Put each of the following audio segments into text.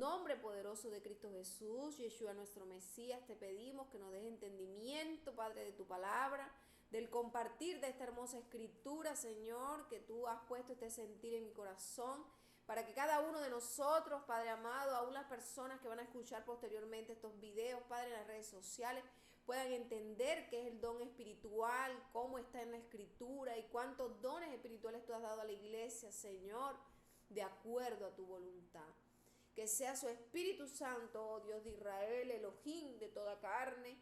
nombre poderoso de Cristo Jesús, Yeshua nuestro Mesías, te pedimos que nos des entendimiento, Padre, de tu palabra, del compartir de esta hermosa escritura, Señor, que tú has puesto este sentir en mi corazón, para que cada uno de nosotros, Padre amado, aún las personas que van a escuchar posteriormente estos videos, Padre, en las redes sociales, puedan entender qué es el don espiritual, cómo está en la escritura y cuántos dones espirituales tú has dado a la iglesia, Señor, de acuerdo a tu voluntad. Que sea su Espíritu Santo, oh Dios de Israel, Elohim de toda carne,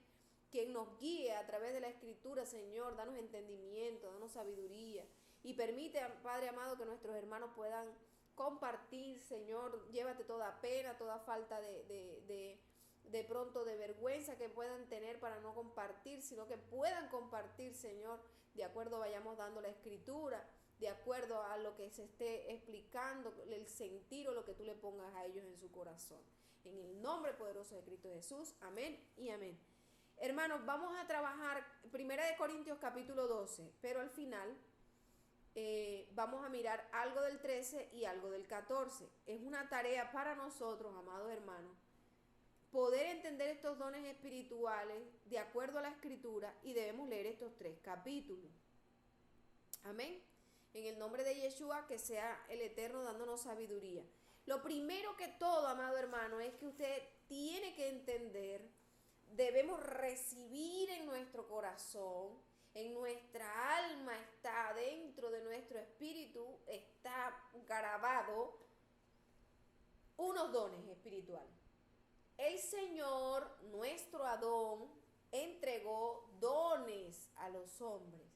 quien nos guíe a través de la escritura, Señor. Danos entendimiento, danos sabiduría y permite, Padre amado, que nuestros hermanos puedan compartir, Señor. Llévate toda pena, toda falta de pronto de vergüenza que puedan tener para no compartir, sino que puedan compartir, Señor, de acuerdo vayamos dando la escritura, de acuerdo a lo que se esté explicando, el sentir o lo que tú le pongas a ellos en su corazón. En el nombre poderoso de Cristo Jesús, amén y amén. Hermanos, vamos a trabajar 1 Corintios capítulo 12, pero al final vamos a mirar algo del 13 y algo del 14. Es una tarea para nosotros, amados hermanos, poder entender estos dones espirituales de acuerdo a la escritura, y debemos leer estos 3 capítulos. Amén. En el nombre de Yeshua, que sea el Eterno dándonos sabiduría. Lo primero que todo, amado hermano, es que usted tiene que entender, debemos recibir en nuestro corazón, en nuestra alma, está dentro de nuestro espíritu, está grabado unos dones espirituales. El Señor, nuestro Adón, entregó dones a los hombres.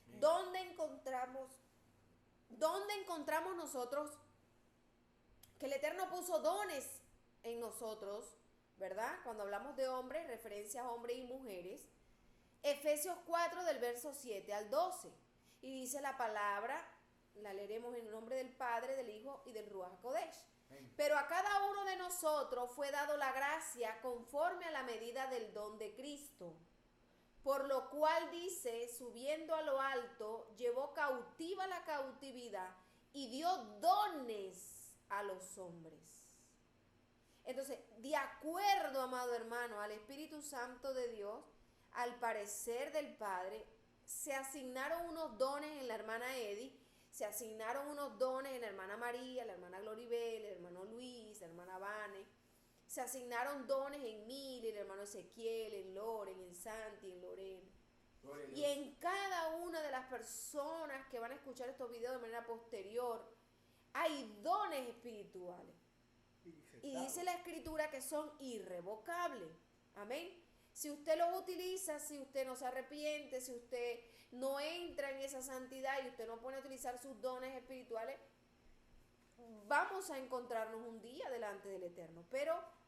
¿Dónde encontramos nosotros que el Eterno puso dones en nosotros, verdad? Cuando hablamos de hombres, referencia a hombres y mujeres. Efesios 4 del verso 7 al 12. Y dice la palabra, la leeremos en el nombre del Padre, del Hijo y del Ruach HaKodesh. Pero a cada uno de nosotros fue dado la gracia conforme a la medida del don de Cristo. Por lo cual dice, subiendo a lo alto, llevó cautiva la cautividad y dio dones a los hombres. Entonces, de acuerdo, amado hermano, al Espíritu Santo de Dios, al parecer del Padre, se asignaron unos dones en la hermana Edith, se asignaron unos dones en la hermana María, la hermana Gloribel, el hermano Luis, la hermana Vane. Se asignaron dones en Mil, el hermano Ezequiel, en Loren, en Santi, en Lorena. Y en cada una de las personas que van a escuchar estos videos de manera posterior, hay dones espirituales. Y dice la escritura que son irrevocables. Amén. Si usted los utiliza, si usted no se arrepiente, si usted no entra en esa santidad y usted no pone a utilizar sus dones espirituales, vamos a encontrarnos un día delante del Eterno. Pero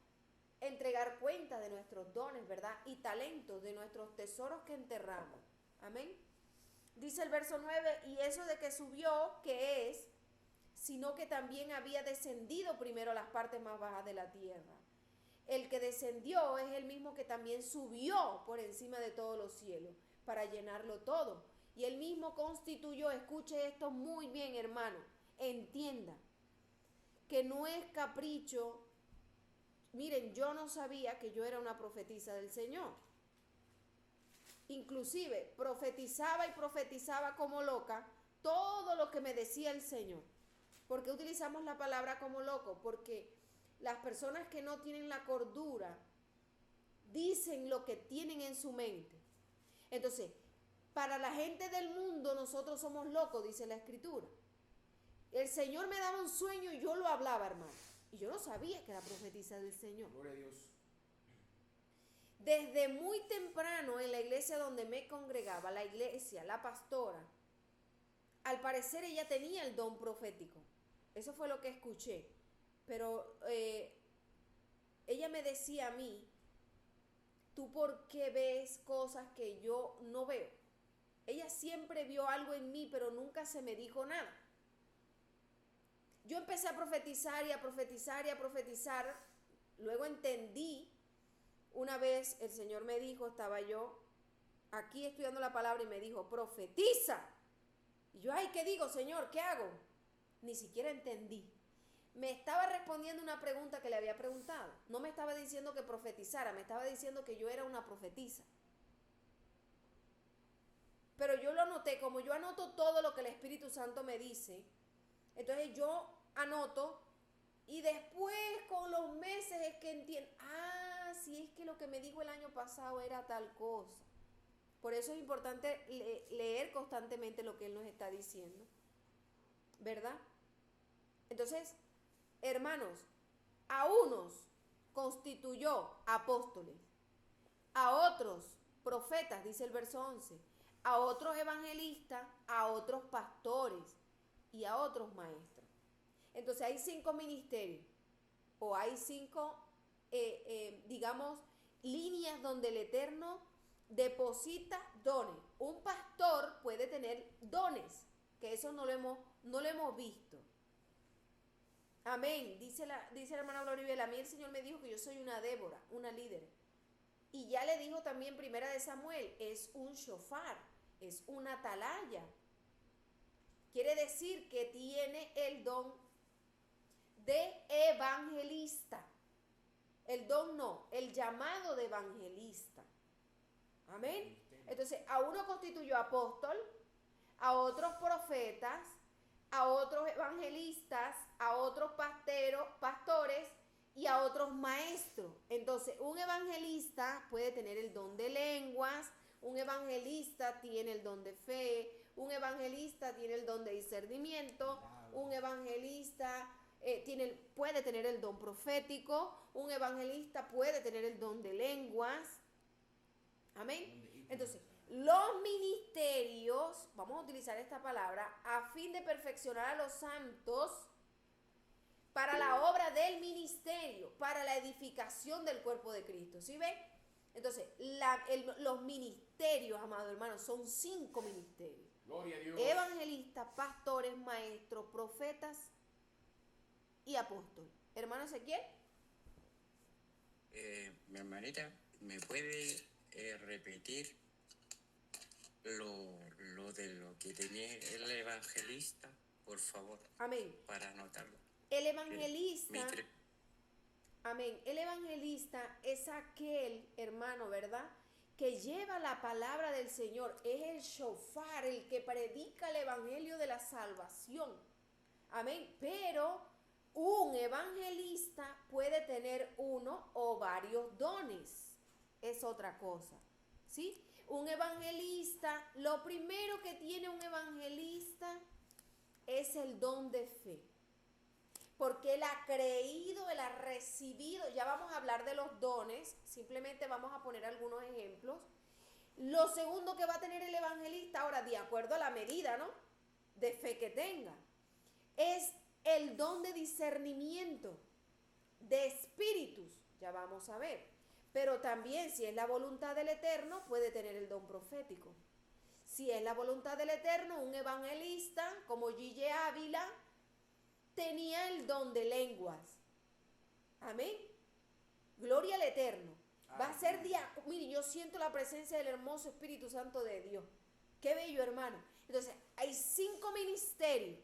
entregar cuenta de nuestros dones, ¿verdad? Y talentos, de nuestros tesoros que enterramos. Amén. Dice el verso 9, y eso de que subió, ¿qué es? Sino que también había descendido primero a las partes más bajas de la tierra. El que descendió es el mismo que también subió por encima de todos los cielos para llenarlo todo. Y él mismo constituyó, escuche esto muy bien, hermano, entienda que no es capricho. Miren, yo no sabía que yo era una profetisa del Señor. Inclusive profetizaba y profetizaba como loca todo lo que me decía el Señor. ¿Por qué utilizamos la palabra como loco? Porque las personas que no tienen la cordura dicen lo que tienen en su mente. Entonces, para la gente del mundo nosotros somos locos, dice la Escritura. El Señor me daba un sueño y yo lo hablaba, hermano. Y yo no sabía que era profetisa del Señor. Gloria a Dios. Desde muy temprano en la iglesia donde me congregaba, la iglesia, la pastora, al parecer ella tenía el don profético. Eso fue lo que escuché. Pero ella me decía a mí, ¿tú por qué ves cosas que yo no veo? Ella siempre vio algo en mí, pero nunca se me dijo nada. Yo empecé a profetizar y a profetizar y a profetizar. Luego entendí. Una vez el Señor me dijo, estaba yo aquí estudiando la palabra y me dijo, profetiza. Y yo, ay, ¿qué digo, Señor? ¿Qué hago? Ni siquiera entendí. me estaba respondiendo una pregunta que le había preguntado. No me estaba diciendo que profetizara, me estaba diciendo que yo era una profetisa. Pero yo lo anoté, como yo anoto todo lo que el Espíritu Santo me dice, entonces yo anoto y después con los meses es que entiendo, si es que lo que me dijo el año pasado era tal cosa. Por eso es importante leer constantemente lo que Él nos está diciendo, ¿verdad? Entonces, hermanos, a unos constituyó apóstoles, a otros profetas, dice el verso 11, a otros evangelistas, a otros pastores y a otros maestros. Entonces hay 5 ministerios o hay 5, digamos, líneas donde el Eterno deposita dones. Un pastor puede tener dones, que eso no lo hemos visto. Amén. Dice la hermana Gloribel, a mí el Señor me dijo que yo soy una Débora, una líder. Y ya le dijo también primera de Samuel, es un shofar, es una atalaya. Quiere decir que tiene el don de evangelista. El don no, el llamado de evangelista. Amén. Entonces, a uno constituyó apóstol, a otros profetas, a otros evangelistas, a otros pastores y a otros maestros. Entonces, un evangelista puede tener el don de lenguas, un evangelista tiene el don de fe, un evangelista tiene el don de discernimiento, un evangelista puede tener el don profético, un evangelista puede tener el don de lenguas. Amén. Entonces, los ministerios, vamos a utilizar esta palabra, a fin de perfeccionar a los santos para la obra del ministerio, para la edificación del cuerpo de Cristo. ¿Sí ven? Entonces, los ministerios, amados hermanos, son 5 ministerios. Gloria a Dios. Evangelistas, pastores, maestros, profetas y apóstoles. Hermano Ezequiel. Mi hermanita, ¿me puede repetir lo de lo que tenía el evangelista, por favor? Amén. Para anotarlo. El evangelista, amén, el evangelista es aquel, hermano, ¿verdad?, que lleva la palabra del Señor, es el shofar, el que predica el evangelio de la salvación. Amén. Pero un evangelista puede tener uno o varios dones, es otra cosa, ¿sí? Un evangelista, lo primero que tiene un evangelista es el don de fe. Porque él ha creído, él ha recibido. Ya vamos a hablar de los dones, simplemente vamos a poner algunos ejemplos. Lo segundo que va a tener el evangelista, ahora de acuerdo a la medida, ¿no?, de fe que tenga, es el don de discernimiento, de espíritus, ya vamos a ver. Pero también, si es la voluntad del Eterno, puede tener el don profético. Si es la voluntad del Eterno, un evangelista como Gille Ávila tenía el don de lenguas. Amén. Gloria al Eterno. Va a ser mire, yo siento la presencia del hermoso Espíritu Santo de Dios. Qué bello, hermano. Entonces, hay 5 ministerios: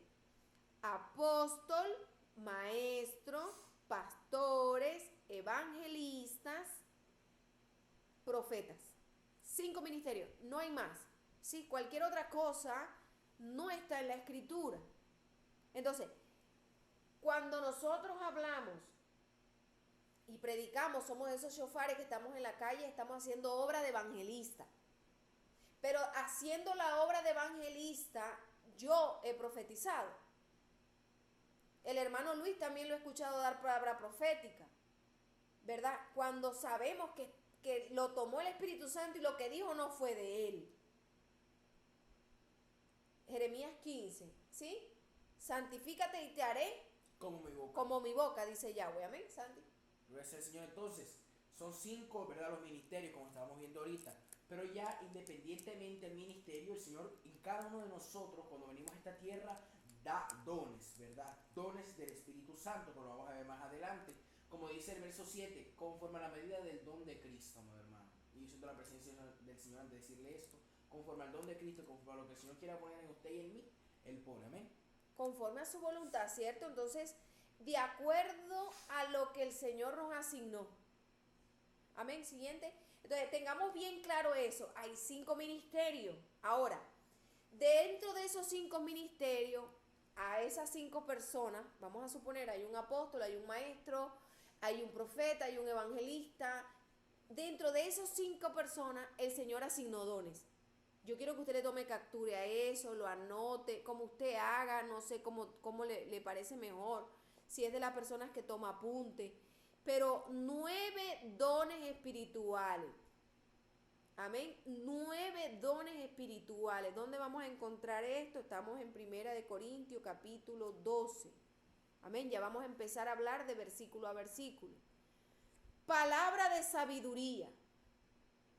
apóstol, maestro, pastores, evangelistas, profetas. 5 ministerios, no hay más. ¿Sí? Cualquier otra cosa no está en la Escritura. Entonces, cuando nosotros hablamos y predicamos, somos esos shofares que estamos en la calle, estamos haciendo obra de evangelista. Pero haciendo la obra de evangelista, yo he profetizado. El hermano Luis también lo he escuchado dar palabra profética, ¿verdad? Cuando sabemos que lo tomó el Espíritu Santo y lo que dijo no fue de él. Jeremías 15, ¿sí? Santifícate y te haré como mi boca, dice Yahweh. Amén, Santi. Gracias al Señor. Entonces, son 5, ¿verdad?, los ministerios, como estábamos viendo ahorita. Pero ya independientemente del ministerio, el Señor en cada uno de nosotros, cuando venimos a esta tierra, da dones, ¿verdad? Dones del Espíritu Santo, como lo vamos a ver más adelante. Como dice el verso 7, conforme a la medida del don de Cristo, mi hermano. Y yo siento la presencia del Señor al decirle esto. Conforme al don de Cristo, conforme a lo que el Señor quiera poner en usted y en mí, Él pone. Amén. Conforme a su voluntad, ¿cierto? Entonces, de acuerdo a lo que el Señor nos asignó. Amén. Siguiente. Entonces, tengamos bien claro eso. Hay 5 ministerios. Ahora, dentro de esos 5 ministerios, a esas 5 personas, vamos a suponer, hay un apóstol, hay un maestro, hay un profeta, hay un evangelista. Dentro de esas 5 personas, el Señor asignó dones. Yo quiero que usted le tome captura a eso, lo anote, como usted haga, no sé cómo le parece mejor, si es de las personas que toma apunte. Pero 9 dones espirituales. Amén. 9 dones espirituales. ¿Dónde vamos a encontrar esto? Estamos en 1 Corintios capítulo 12. Amén. Ya vamos a empezar a hablar de versículo a versículo. Palabra de sabiduría.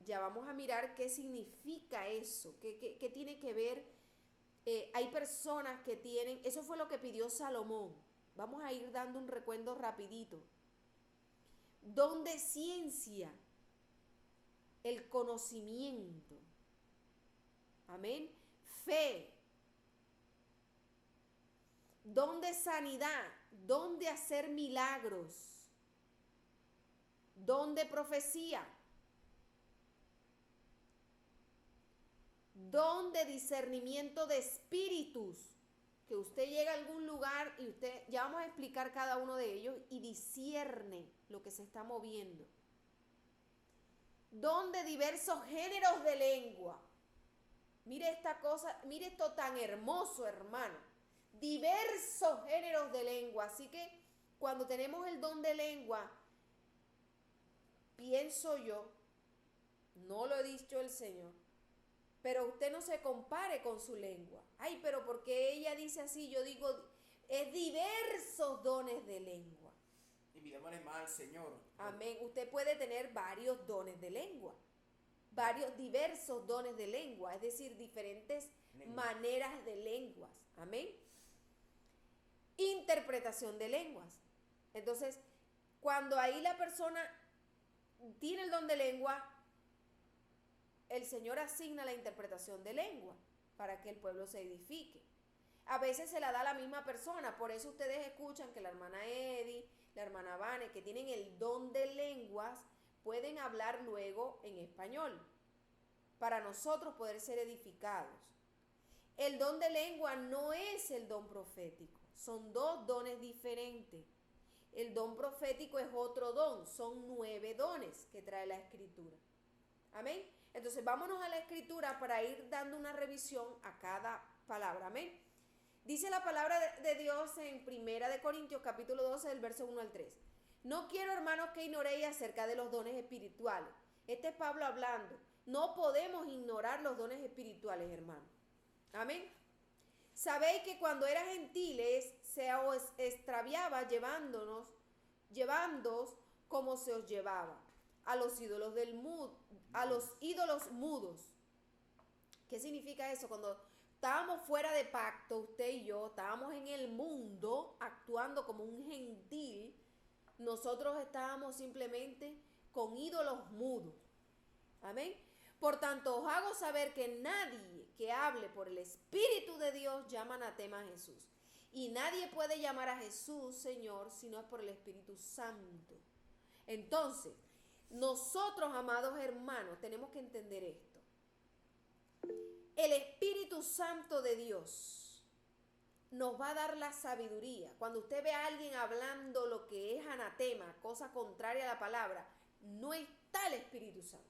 Ya vamos a mirar qué significa eso, qué tiene que ver. Hay personas que tienen, eso fue lo que pidió Salomón. Vamos a ir dando un recuento rapidito. Don de ciencia, el conocimiento. Amén. Fe. Don de sanidad, don de hacer milagros. Don de profecía. Don de discernimiento de espíritus, que usted llega a algún lugar y usted, ya vamos a explicar cada uno de ellos, y discierne lo que se está moviendo. Don de diversos géneros de lengua. Mire esta cosa, mire esto tan hermoso, hermano. Diversos géneros de lengua. Así que cuando tenemos el don de lengua, pienso yo, no lo he dicho el Señor, pero usted no se compare con su lengua. Ay, pero porque ella dice así, yo digo, es diversos dones de lengua. Y pidámosle más al Señor. Amén. Usted puede tener varios dones de lengua. Varios diversos dones de lengua, es decir, diferentes maneras de lenguas. Amén. Interpretación de lenguas. Entonces, cuando ahí la persona tiene el don de lengua, el Señor asigna la interpretación de lengua para que el pueblo se edifique. A veces se la da a la misma persona, por eso ustedes escuchan que la hermana Eddie, la hermana Vane, que tienen el don de lenguas, pueden hablar luego en español, para nosotros poder ser edificados. El don de lengua no es el don profético, son 2 dones diferentes. El don profético es otro don, son 9 dones que trae la Escritura. Amén. Entonces vámonos a la Escritura para ir dando una revisión a cada palabra. Amén. Dice la palabra de Dios en 1 Corintios capítulo 12 del verso 1 al 3. No quiero, hermanos, que ignoréis acerca de los dones espirituales. Este es Pablo hablando. No podemos ignorar los dones espirituales, hermano. Amén. Sabéis que cuando eran gentiles se os extraviaba llevándoos como se os llevaba a los ídolos mudos. ¿Qué significa eso? Cuando estábamos fuera de pacto, usted y yo, estábamos en el mundo actuando como un gentil, nosotros estábamos simplemente con ídolos mudos. Amén. Por tanto, os hago saber que nadie que hable por el Espíritu de Dios llama anatema a Jesús. Y nadie puede llamar a Jesús Señor si no es por el Espíritu Santo. Entonces, nosotros, amados hermanos, tenemos que entender esto. El Espíritu Santo de Dios nos va a dar la sabiduría. Cuando usted ve a alguien hablando lo que es anatema, cosa contraria a la palabra, no está el Espíritu Santo.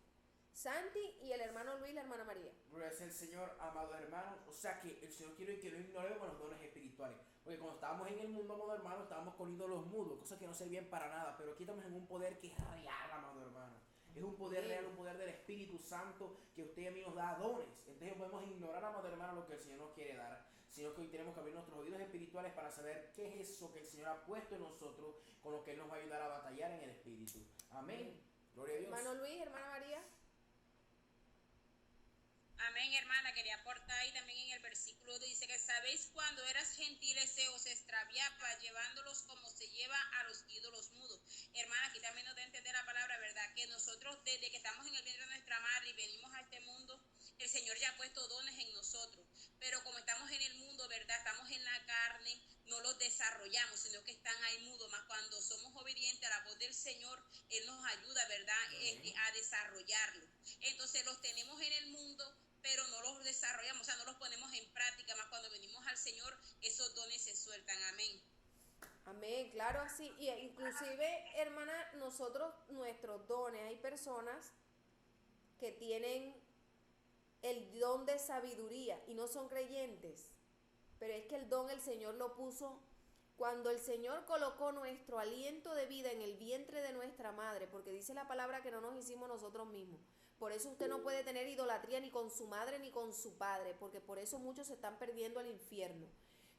Santi y el hermano Luis, la hermana María. Gloria al Señor, amados hermanos. O sea que el Señor quiere que no ignoremos los dones espirituales. Porque cuando estábamos en el mundo, amados hermanos, estábamos con ídolos mudos, cosas que no servían para nada. Pero aquí estamos en un poder que es real, amados hermanos. Es un poder real, un poder del Espíritu Santo que usted y a mí nos da dones. Entonces no podemos ignorar, amados hermanos, lo que el Señor nos quiere dar, sino que hoy tenemos que abrir nuestros oídos espirituales para saber qué es eso que el Señor ha puesto en nosotros, con lo que Él nos va a ayudar a batallar en el Espíritu. Amén. Gloria a Dios. Hermano Luis, hermana María. Amén, hermana, quería aportar ahí también en el versículo dice que sabéis cuando eras gentiles se os extraviaba llevándolos como se lleva a los ídolos mudos. Hermana, aquí también nos da a entender la palabra, ¿verdad? Que nosotros desde que estamos en el vientre de nuestra madre y venimos a este mundo, el Señor ya ha puesto dones en nosotros. Pero como estamos en el mundo, ¿verdad? Estamos en la carne, no los desarrollamos, sino que están ahí mudos. Más cuando somos obedientes a la voz del Señor, Él nos ayuda, ¿verdad? A desarrollarlo. Entonces los tenemos en el mundo, pero no los desarrollamos, o sea, no los ponemos en práctica. Más cuando venimos al Señor, esos dones se sueltan. Amén. Amén, claro, así. Y inclusive, hermana, nosotros, nuestros dones, hay personas que tienen el don de sabiduría y no son creyentes, pero es que el don el Señor lo puso cuando el Señor colocó nuestro aliento de vida en el vientre de nuestra madre, porque dice la palabra que no nos hicimos nosotros mismos. Por eso usted no puede tener idolatría ni con su madre ni con su padre, porque por eso muchos se están perdiendo al infierno.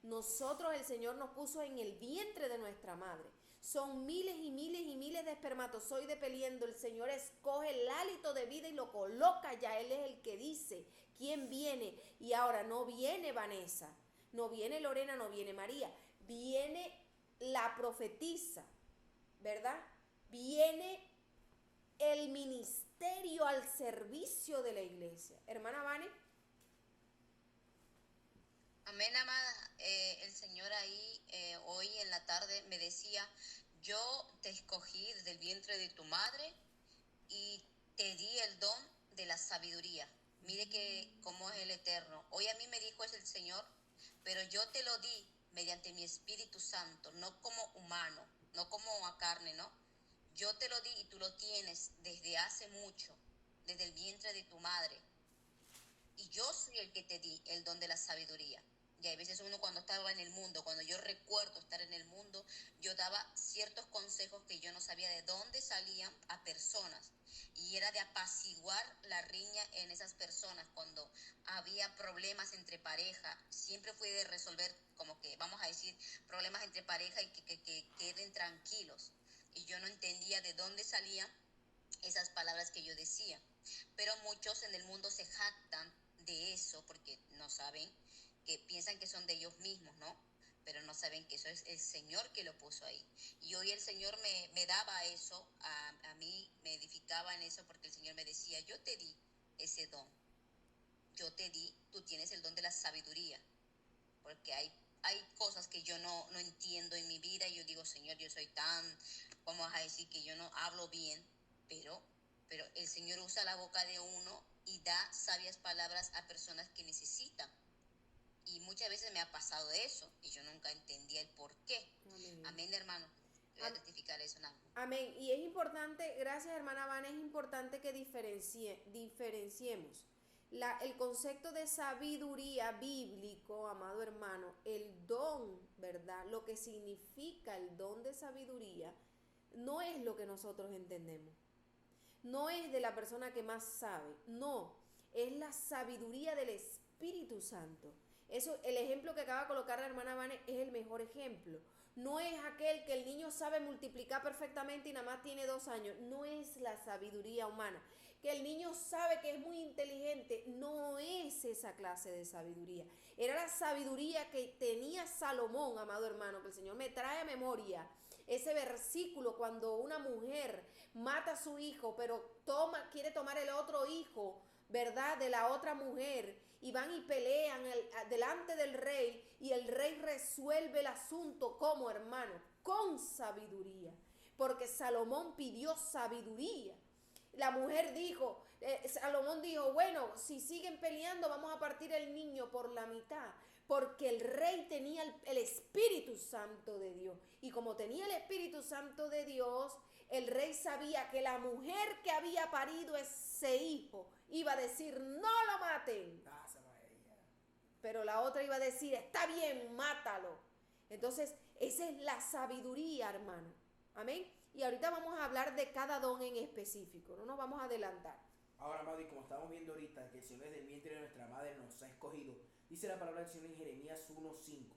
Nosotros, el Señor nos puso en el vientre de nuestra madre. Son miles y miles y miles de espermatozoides peleando. El Señor escoge el hálito de vida y lo coloca ya. Él es el que dice quién viene. Y ahora no viene Vanessa, no viene Lorena, no viene María. Viene la profetisa, ¿verdad? Viene el ministerio al servicio de la iglesia. Hermana Vane. Amén, amada. El Señor ahí hoy en la tarde me decía, yo te escogí desde el vientre de tu madre y te di el don de la sabiduría. Mire que cómo es el Eterno. Hoy a mí me dijo es el Señor, pero yo te lo di mediante mi Espíritu Santo, no como humano, no como a carne, ¿no? Yo te lo di y tú lo tienes desde hace mucho, desde el vientre de tu madre. Y yo soy el que te di el don de la sabiduría. Y hay veces uno cuando estaba en el mundo, cuando yo recuerdo estar en el mundo, yo daba ciertos consejos que yo no sabía de dónde salían a personas. Y era de apaciguar la riña en esas personas cuando había problemas entre pareja. Siempre fui de resolver, como que vamos a decir, problemas entre pareja y que queden tranquilos. Y yo no entendía de dónde salían esas palabras que yo decía. Pero muchos en el mundo se jactan de eso porque no saben, que piensan que son de ellos mismos, ¿no? Pero no saben que eso es el Señor que lo puso ahí. Y hoy el Señor me daba eso, a mí me edificaba en eso, porque el Señor me decía, yo te di ese don, yo te di, tú tienes el don de la sabiduría, porque hay cosas que yo no entiendo en mi vida, y yo digo, Señor, yo soy tan, vamos a decir que yo no hablo bien, pero el Señor usa la boca de uno y da sabias palabras a personas que necesitan. Y muchas veces me ha pasado eso y yo nunca entendía el por qué. Amén, amén, hermano. Voy a testificar eso nada. Amén. Y es importante, gracias hermana Vane, es importante que diferenciemos el concepto de sabiduría bíblico, amado hermano, el don, ¿verdad? Lo que significa el don de sabiduría no es lo que nosotros entendemos. No es de la persona que más sabe, no, es la sabiduría del Espíritu Santo. Eso, el ejemplo que acaba de colocar la hermana Vane es el mejor ejemplo. No es aquel que el niño sabe multiplicar perfectamente y nada más tiene 2 años. No es la sabiduría humana. Que el niño sabe que es muy inteligente. No es esa clase de sabiduría. Era la sabiduría que tenía Salomón, amado hermano, que el Señor me trae a memoria. Ese versículo cuando una mujer mata a su hijo, pero quiere tomar el otro hijo, ¿verdad?, de la otra mujer, y van y pelean delante del rey, y el rey resuelve el asunto como, hermano, con sabiduría, porque Salomón pidió sabiduría. La mujer dijo, Salomón dijo, bueno, si siguen peleando vamos a partir el niño por la mitad, porque el rey tenía el Espíritu Santo de Dios, y como tenía el Espíritu Santo de Dios, el rey sabía que la mujer que había parido ese hijo iba a decir, no lo maten. Pero la otra iba a decir, está bien, mátalo. Entonces, esa es la sabiduría, hermano. Amén. Y ahorita vamos a hablar de cada don en específico, no nos vamos a adelantar. Ahora, amado, y como estamos viendo ahorita, que el Señor desde el vientre de nuestra madre nos ha escogido, dice la palabra del Señor en Jeremías 1:5.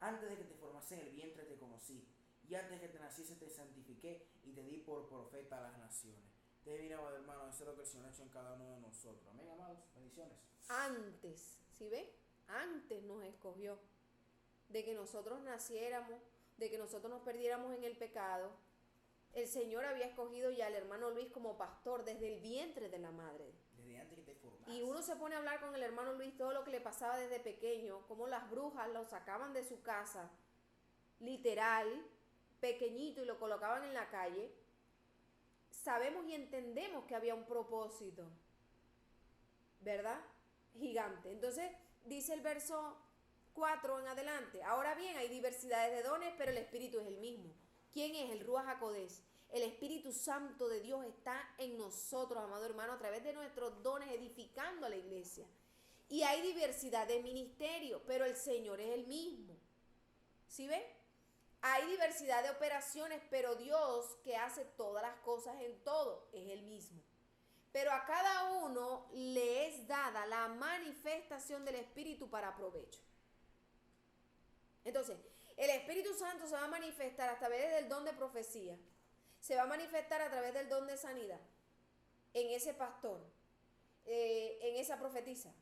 Antes de que te formase en el vientre te conocí, y antes de que te naciese te santifiqué y te di por profeta a las naciones. Entonces, mira, amado hermano, eso es lo que el Señor ha hecho en cada uno de nosotros. Amén, amados. Bendiciones. Antes, ¿sí ven? Antes nos escogió de que nosotros naciéramos, de que nosotros nos perdiéramos en el pecado. El Señor había escogido ya al hermano Luis como pastor desde el vientre de la madre. Desde antes que te formaste. Y uno se pone a hablar con el hermano Luis todo lo que le pasaba desde pequeño, cómo las brujas lo sacaban de su casa, literal, pequeñito, y lo colocaban en la calle, sabemos y entendemos que había un propósito, ¿verdad? Gigante. Entonces, dice el verso 4 en adelante: ahora bien, hay diversidades de dones, pero el Espíritu es el mismo. ¿Quién es el Ruach HaKodesh? El Espíritu Santo de Dios está en nosotros, amado hermano, a través de nuestros dones, edificando a la iglesia. Y hay diversidad de ministerios, pero el Señor es el mismo. ¿Sí ven? Hay diversidad de operaciones, pero Dios, que hace todas las cosas en todo, es el mismo. Pero a cada uno le es dada la manifestación del Espíritu para provecho. Entonces, el Espíritu Santo se va a manifestar a través del don de profecía, se va a manifestar a través del don de sanidad, en ese pastor, en esa profetisa,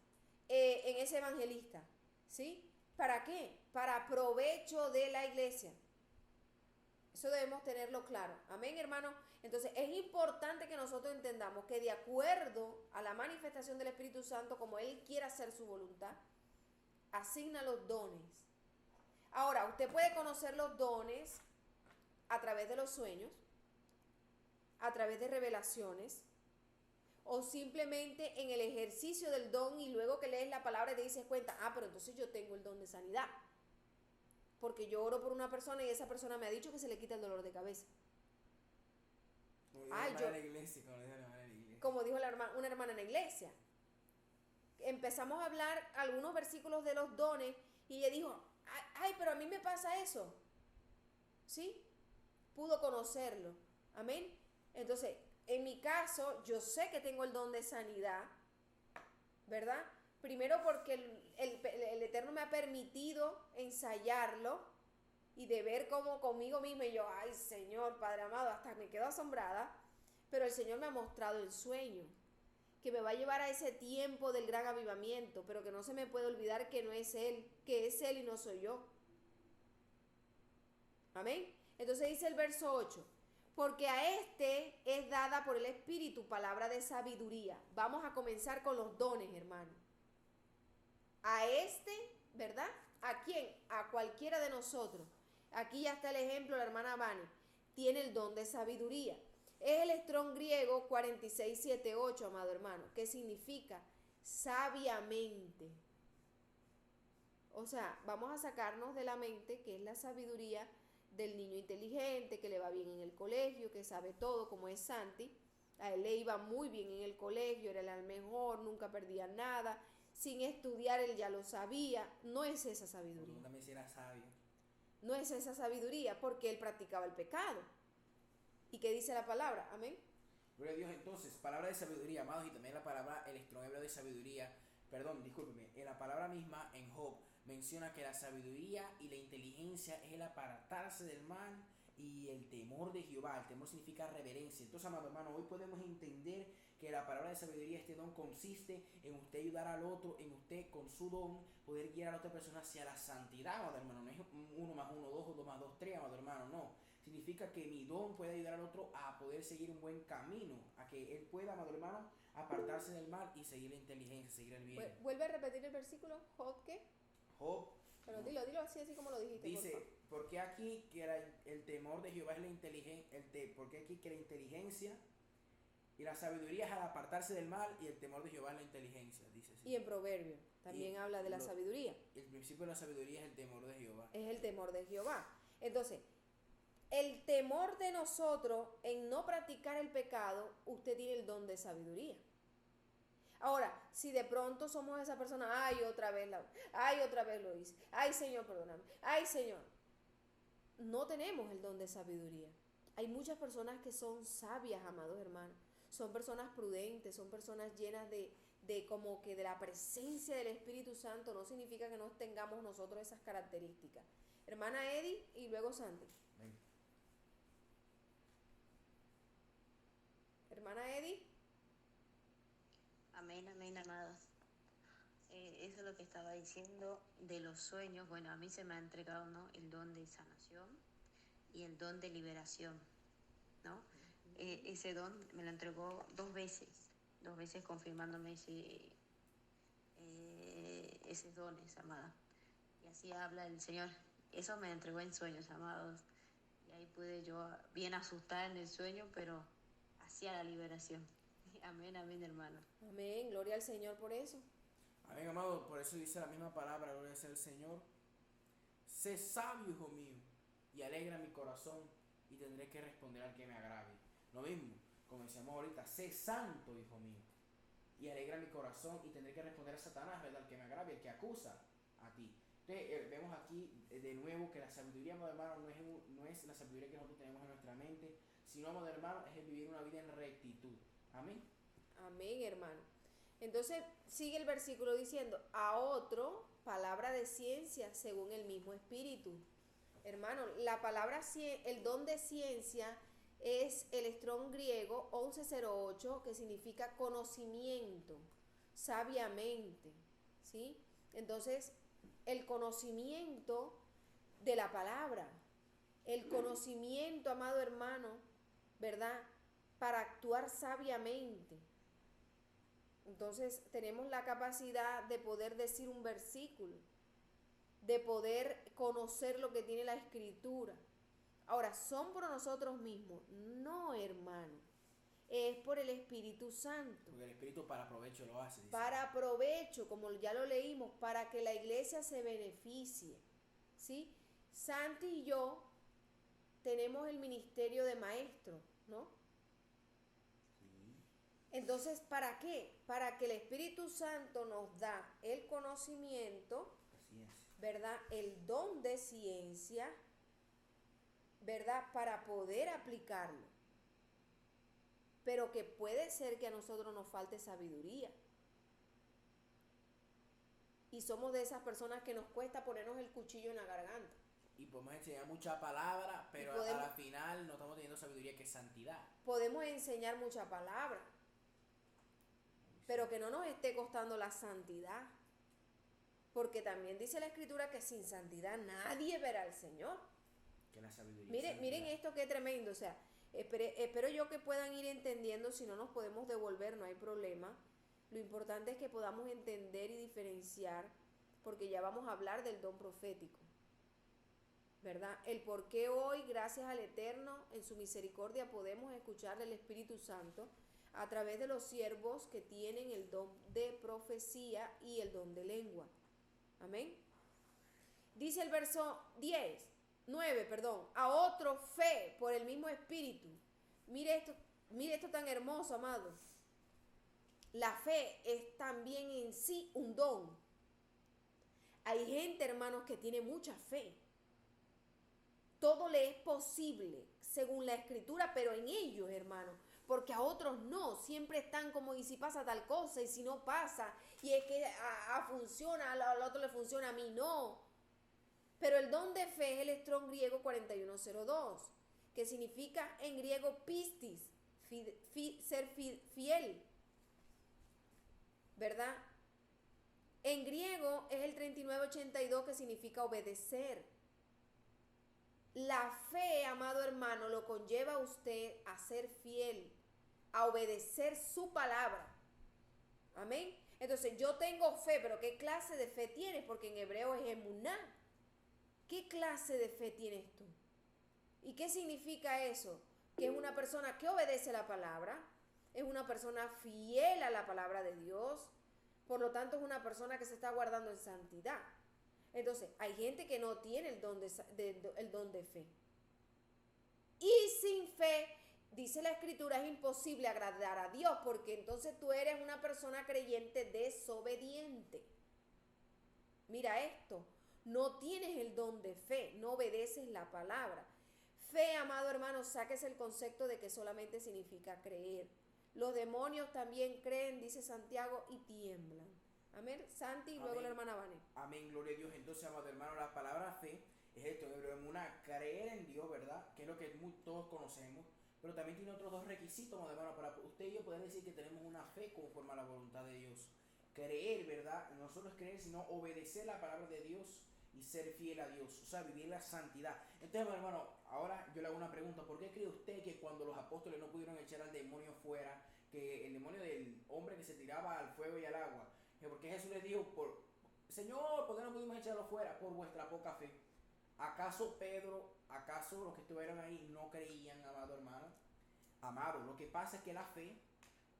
en ese evangelista, ¿sí? ¿Para qué? Para provecho de la iglesia. Eso debemos tenerlo claro. Amén, hermano. Entonces, es importante que nosotros entendamos que de acuerdo a la manifestación del Espíritu Santo, como Él quiera hacer su voluntad, asigna los dones. Ahora, usted puede conocer los dones a través de los sueños, a través de revelaciones, o simplemente en el ejercicio del don, y luego que lees la palabra te dices cuenta, pero entonces yo tengo el don de sanidad, porque yo oro por una persona y esa persona me ha dicho que se le quita el dolor de cabeza. Como dijo una hermana en la iglesia. Empezamos a hablar algunos versículos de los dones y ella dijo, pero a mí me pasa eso. ¿Sí? Pudo conocerlo. Amén. Entonces, en mi caso, yo sé que tengo el don de sanidad, ¿verdad? Primero porque el Eterno me ha permitido ensayarlo y de ver cómo conmigo misma, y yo, ay Señor, Padre amado, hasta me quedo asombrada, pero el Señor me ha mostrado el sueño, que me va a llevar a ese tiempo del gran avivamiento, pero que no se me puede olvidar que no es Él, que es Él y no soy yo. Amén. Entonces dice el verso 8, porque a este es dada por el Espíritu palabra de sabiduría. Vamos a comenzar con los dones, hermano. A este, ¿verdad? ¿A quién? A cualquiera de nosotros. Aquí ya está el ejemplo, la hermana Vane. Tiene el don de sabiduría. Es el Strong griego 4678, amado hermano, que significa sabiamente. O sea, vamos a sacarnos de la mente que es la sabiduría del niño inteligente, que le va bien en el colegio, que sabe todo, como es Santi. A él le iba muy bien en el colegio, era el mejor, nunca perdía nada. Sin estudiar él ya lo sabía. No es esa sabiduría. También si era sabio. No es esa sabiduría, porque él practicaba el pecado. ¿Y qué dice la palabra? Amén. Gloria a Dios. Entonces, palabra de sabiduría, amados, y también la palabra, el Strong hebreo de sabiduría, discúlpeme, en la palabra misma, en Job, menciona que la sabiduría y la inteligencia es el apartarse del mal y el temor de Jehová. El temor significa reverencia. Entonces, amado hermano, hoy podemos entender que la palabra de sabiduría, este don, consiste en usted ayudar al otro, en usted con su don poder guiar a la otra persona hacia la santidad, amado hermano. No es 1 más 1, 2, 2 más 2, 3, amado hermano, no. Significa que mi don puede ayudar al otro a poder seguir un buen camino, a que él pueda, amado hermano, apartarse del mal y seguir la inteligencia, seguir el bien. Vuelve a repetir el versículo. ¿Job qué? Job. Pero dilo así como lo dijiste. Dice, porque aquí que el temor de Jehová es la inteligencia, porque aquí que la inteligencia y la sabiduría es al apartarse del mal y el temor de Jehová es la inteligencia, dice así. Y en Proverbio también habla de la sabiduría. El principio de la sabiduría es el temor de Jehová. Es el temor de Jehová. Entonces, el temor de nosotros en no practicar el pecado, usted tiene el don de sabiduría. Ahora, si de pronto somos esa persona, otra vez lo hice, Señor, perdóname, Señor, no tenemos el don de sabiduría. Hay muchas personas que son sabias, amados hermanos, son personas prudentes, son personas llenas de como que de la presencia del Espíritu Santo. No significa que no tengamos nosotros esas características. Hermana Eddie y luego Sandy. Amén. Hermana Eddie. Amén, amén, amados. Eso es lo que estaba diciendo de los sueños. Bueno, a mí se me ha entregado, ¿no?, el don de sanación y el don de liberación, ¿no? Ese don me lo entregó dos veces confirmándome esos dones, amada. Y así habla el Señor. Eso me entregó en sueños, amados. Y ahí pude yo bien asustar en el sueño, pero hacia la liberación. Amén, amén, hermano. Amén, gloria al Señor por eso. Amén, amado, por eso dice la misma palabra, gloria sea el Señor. Sé sabio, hijo mío, y alegra mi corazón, y tendré que responder al que me agrave. Lo mismo, como decíamos ahorita, sé santo, hijo mío, y alegra mi corazón, y tendré que responder a Satanás, ¿verdad? Al que me agrave, el que acusa a ti. Entonces, vemos aquí de nuevo que la sabiduría, amado hermano, no es la sabiduría que nosotros tenemos en nuestra mente, sino, amado hermano, es el vivir una vida en rectitud. Amén. Amén, hermano. Entonces sigue el versículo diciendo, a otro, palabra de ciencia según el mismo espíritu. Hermano, la palabra, el don de ciencia es el Strong griego 1108, que significa conocimiento, sabiamente, ¿sí? Entonces, el conocimiento de la palabra, el conocimiento, amado hermano, ¿verdad? Para actuar sabiamente. Entonces tenemos la capacidad de poder decir un versículo, de poder conocer lo que tiene la escritura. Ahora, ¿son por nosotros mismos? No, hermano. Es por el Espíritu Santo. Porque el Espíritu para provecho lo hace. Dice. Para provecho, como ya lo leímos, para que la iglesia se beneficie. ¿Sí? Santi y yo tenemos el ministerio de maestro, ¿no? Entonces, ¿para qué? Para que el Espíritu Santo nos da el conocimiento, ¿verdad? El don de ciencia, ¿verdad? Para poder aplicarlo. Pero que puede ser que a nosotros nos falte sabiduría. Y somos de esas personas que nos cuesta ponernos el cuchillo en la garganta. Y podemos enseñar mucha palabra, pero a la final no estamos teniendo sabiduría, que es santidad. Podemos enseñar mucha palabra, pero que no nos esté costando la santidad. Porque también dice la Escritura que sin santidad nadie verá al Señor. Que la sabiduría. Miren esto que tremendo. O sea, espero yo que puedan ir entendiendo. Si no nos podemos devolver, no hay problema. Lo importante es que podamos entender y diferenciar, porque ya vamos a hablar del don profético, ¿verdad? El por qué hoy, gracias al Eterno, en su misericordia, podemos escuchar del Espíritu Santo a través de los siervos que tienen el don de profecía y el don de lengua. Amén. Dice el verso 9, a otro fe por el mismo Espíritu. Mire esto tan hermoso, amado. La fe es también en sí un don. Hay gente, hermanos, que tiene mucha fe. Todo le es posible según la Escritura, pero en ellos, hermanos, porque a otros no, siempre están como, y si pasa tal cosa, y si no pasa, y es que funciona, al otro le funciona, a mí no. Pero el don de fe es el Strong griego 4102, que significa en griego pistis, ser fiel, ¿verdad? En griego es el 3982, que significa obedecer. La fe, amado hermano, lo conlleva a usted a ser fiel, a obedecer su palabra. Amén. Entonces, yo tengo fe, pero ¿qué clase de fe tienes? Porque en hebreo es emuná. ¿Qué clase de fe tienes tú? ¿Y qué significa eso? Que es una persona que obedece la palabra, es una persona fiel a la palabra de Dios, por lo tanto es una persona que se está guardando en santidad. Entonces, hay gente que no tiene el don de fe. Y sin fe, dice la Escritura, es imposible agradar a Dios, porque entonces tú eres una persona creyente desobediente. Mira esto, no tienes el don de fe, no obedeces la palabra. Fe, amado hermano, sáquese el concepto de que solamente significa creer. Los demonios también creen, dice Santiago, y tiemblan. Amén, Santi, y luego la hermana Vane. Amén, gloria a Dios. Entonces, amado hermano, la palabra fe es esto, en hebreo, una creer en Dios, ¿verdad? Que es lo que todos conocemos, pero también tiene otros dos requisitos, amado hermano, para usted y yo poder decir que tenemos una fe conforme a la voluntad de Dios. Creer, ¿verdad? No solo es creer, sino obedecer la palabra de Dios y ser fiel a Dios, o sea, vivir la santidad. Entonces, amado hermano, ahora yo le hago una pregunta. ¿Por qué cree usted que cuando los apóstoles no pudieron echar al demonio fuera, que el demonio del hombre que se tiraba al fuego y al agua, porque Jesús les dijo, Señor, ¿por qué no pudimos echarlo fuera? Por vuestra poca fe. ¿Acaso Pedro, acaso los que estuvieron ahí no creían, amado hermano? Amado, lo que pasa es que la fe,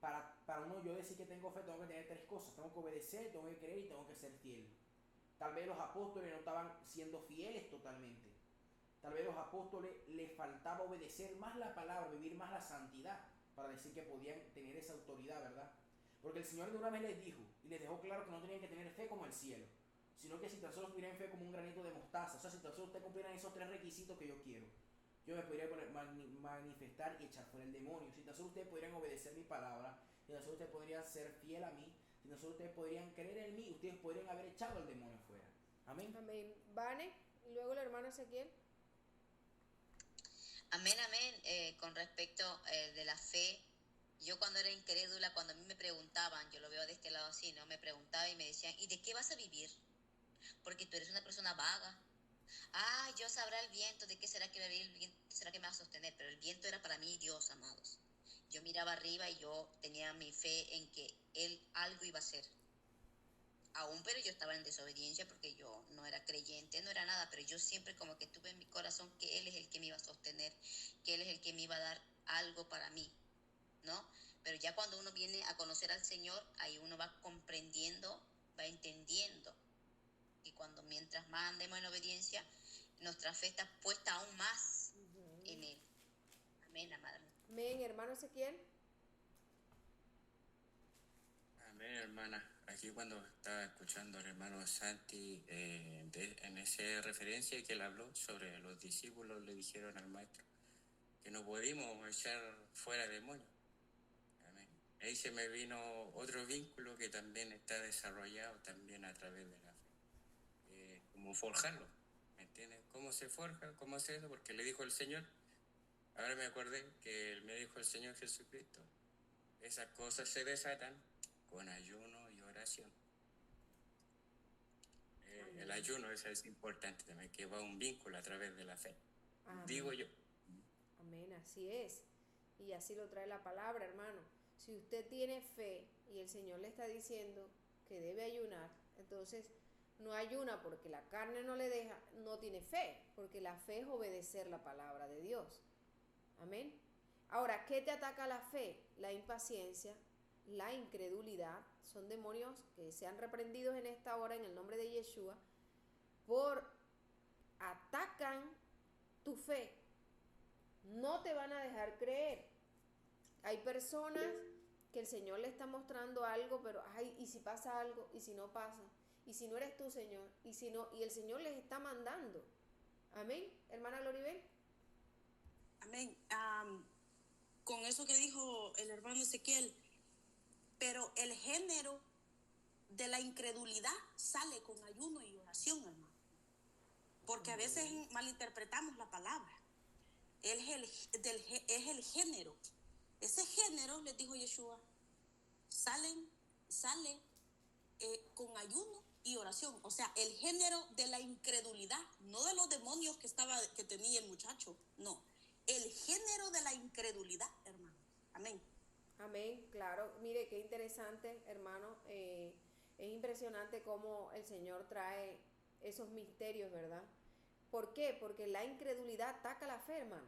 para uno yo decir que tengo fe, tengo que tener tres cosas. Tengo que obedecer, tengo que creer y tengo que ser fiel. Tal vez los apóstoles no estaban siendo fieles totalmente. Tal vez los apóstoles les faltaba obedecer más la palabra, vivir más la santidad, para decir que podían tener esa autoridad, ¿verdad? Porque el Señor de una vez les dijo, y les dejó claro que no tenían que tener fe como el cielo, sino que si tan solo tuvieran fe como un granito de mostaza, o sea, si tan solo ustedes cumplieran esos tres requisitos que yo quiero, yo me podría manifestar y echar fuera el demonio. Si tan solo ustedes podrían obedecer mi palabra, si tan solo ustedes podrían ser fiel a mí, si tan solo ustedes podrían creer en mí, ustedes podrían haber echado al demonio fuera. Amén. Amén. Vane, y luego el hermano Ezequiel. Amén, amén. Con respecto de la fe, yo cuando era incrédula, cuando a mí me preguntaban, yo lo veo de este lado así, ¿no? Me preguntaban y me decían, ¿y de qué vas a vivir? Porque tú eres una persona vaga. Ah, yo sabrá el viento, ¿de qué será que el viento será que me va a sostener? Pero el viento era para mí Dios, amados. Yo miraba arriba y yo tenía mi fe en que Él algo iba a hacer. Aún, pero yo estaba en desobediencia porque yo no era creyente, no era nada, pero yo siempre como que tuve en mi corazón que Él es el que me iba a sostener, que Él es el que me iba a dar algo para mí, ¿no? Pero ya cuando uno viene a conocer al Señor, ahí uno va comprendiendo, va entendiendo. Y cuando mientras más andemos en obediencia, nuestra fe está puesta aún más en Él. Amén, amada. Amén, hermano Ezequiel. Amén, hermana. Aquí cuando estaba escuchando al hermano Santi, en esa referencia que él habló sobre los discípulos, le dijeron al maestro que no pudimos echar fuera demonios. Amén. Ahí se me vino otro vínculo que también está desarrollado también a través de la fe. Como forjarlo, ¿me entiendes? ¿Cómo se forja? ¿Cómo hace eso? Porque le dijo el Señor, ahora me acordé que me dijo el Señor Jesucristo, esas cosas se desatan con ayuno y oración. El ayuno es importante también, que va un vínculo a través de la fe. Amén. Digo yo. Amén, así es. Y así lo trae la palabra, hermano. Si usted tiene fe y el Señor le está diciendo que debe ayunar, entonces no ayuna porque la carne no le deja, no tiene fe, porque la fe es obedecer la palabra de Dios. Amén. Ahora, ¿qué te ataca la fe? La impaciencia, la incredulidad, son demonios que sean reprendidos en esta hora en el nombre de Yeshua, atacan tu fe, no te van a dejar creer. Hay personas que el Señor le está mostrando algo, pero ay, y si pasa algo, y si no pasa, y si no eres tú, Señor, y si no, y el Señor les está mandando. Amén, hermana Gloribel. Amén. Con eso que dijo el hermano Ezequiel, pero el género de la incredulidad sale con ayuno y oración, hermano. Porque a veces malinterpretamos la palabra. Es el género. Ese género, les dijo Yeshua, sale con ayuno y oración. O sea, el género de la incredulidad, no de los demonios que tenía el muchacho, no. El género de la incredulidad, hermano. Amén. Amén, claro. Mire, qué interesante, hermano. Es impresionante cómo el Señor trae esos misterios, ¿verdad? ¿Por qué? Porque la incredulidad ataca la fe, hermano.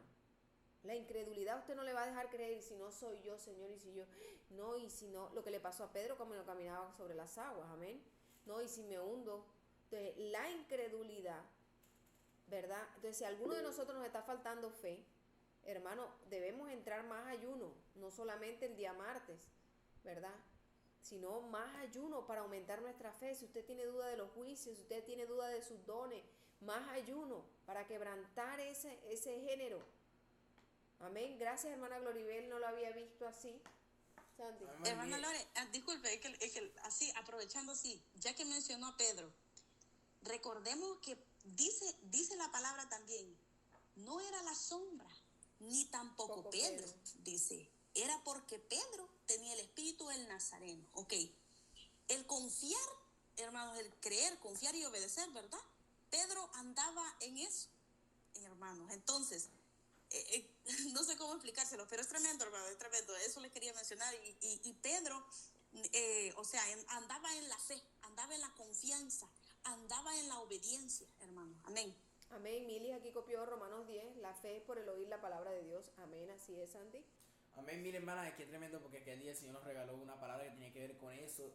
La incredulidad usted no le va a dejar creer si no soy yo, Señor, y si yo, no, y si no, lo que le pasó a Pedro cuando caminaba sobre las aguas, amén. No, y si me hundo. Entonces, la incredulidad, ¿verdad? Entonces, si a alguno de nosotros nos está faltando fe, hermano, debemos entrar más ayuno, no solamente el día martes, ¿verdad? Sino más ayuno para aumentar nuestra fe. Si usted tiene duda de los juicios, si usted tiene duda de sus dones, más ayuno para quebrantar ese género. Amén. Gracias, hermana Gloribel, no lo había visto así. Santi. Hermana Lore, disculpe, es que así, aprovechando así, ya que mencionó a Pedro, recordemos que dice la palabra también, no era la sombra, ni tampoco Pedro, dice, era porque Pedro tenía el espíritu del Nazareno. Ok, el confiar, hermanos, el creer, confiar y obedecer, ¿verdad? Pedro andaba en eso, hermanos. Entonces, no sé cómo explicárselo, pero es tremendo, hermano, es tremendo. Eso les quería mencionar. Y Pedro, o sea, andaba en la fe, andaba en la confianza, andaba en la obediencia, hermano. Amén. Amén. Milis aquí copió Romanos 10, la fe es por el oír la palabra de Dios. Amén, así es, Santi. Amén, mire hermana, es que es tremendo porque aquel día el Señor nos regaló una palabra que tiene que ver con eso.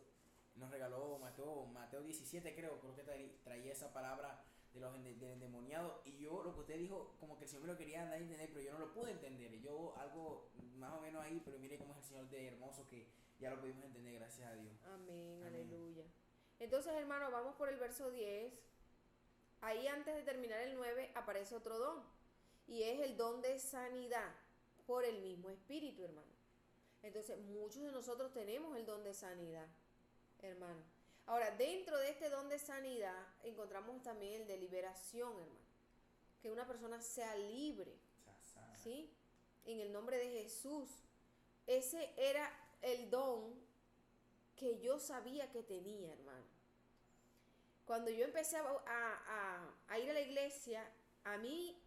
Nos regaló Mateo 17 creo que traía esa palabra de los del endemoniado. Y yo lo que usted dijo, como que el Señor me lo quería dar a entender, pero yo no lo pude entender. Y yo algo más o menos ahí, pero mire cómo es el Señor de hermoso que ya lo pudimos entender, gracias a Dios. Amén, Amén. aleluya. Entonces, hermano, vamos por el verso 10. Ahí antes de terminar el 9 aparece otro don. Y es el don de sanidad por el mismo Espíritu, hermano. Entonces, muchos de nosotros tenemos el don de sanidad, hermano. Ahora, dentro de este don de sanidad encontramos también el de liberación, hermano. Que una persona sea libre, ¿sí? En el nombre de Jesús. Ese era el don que yo sabía que tenía, hermano. Cuando yo empecé a ir a la iglesia, a mí,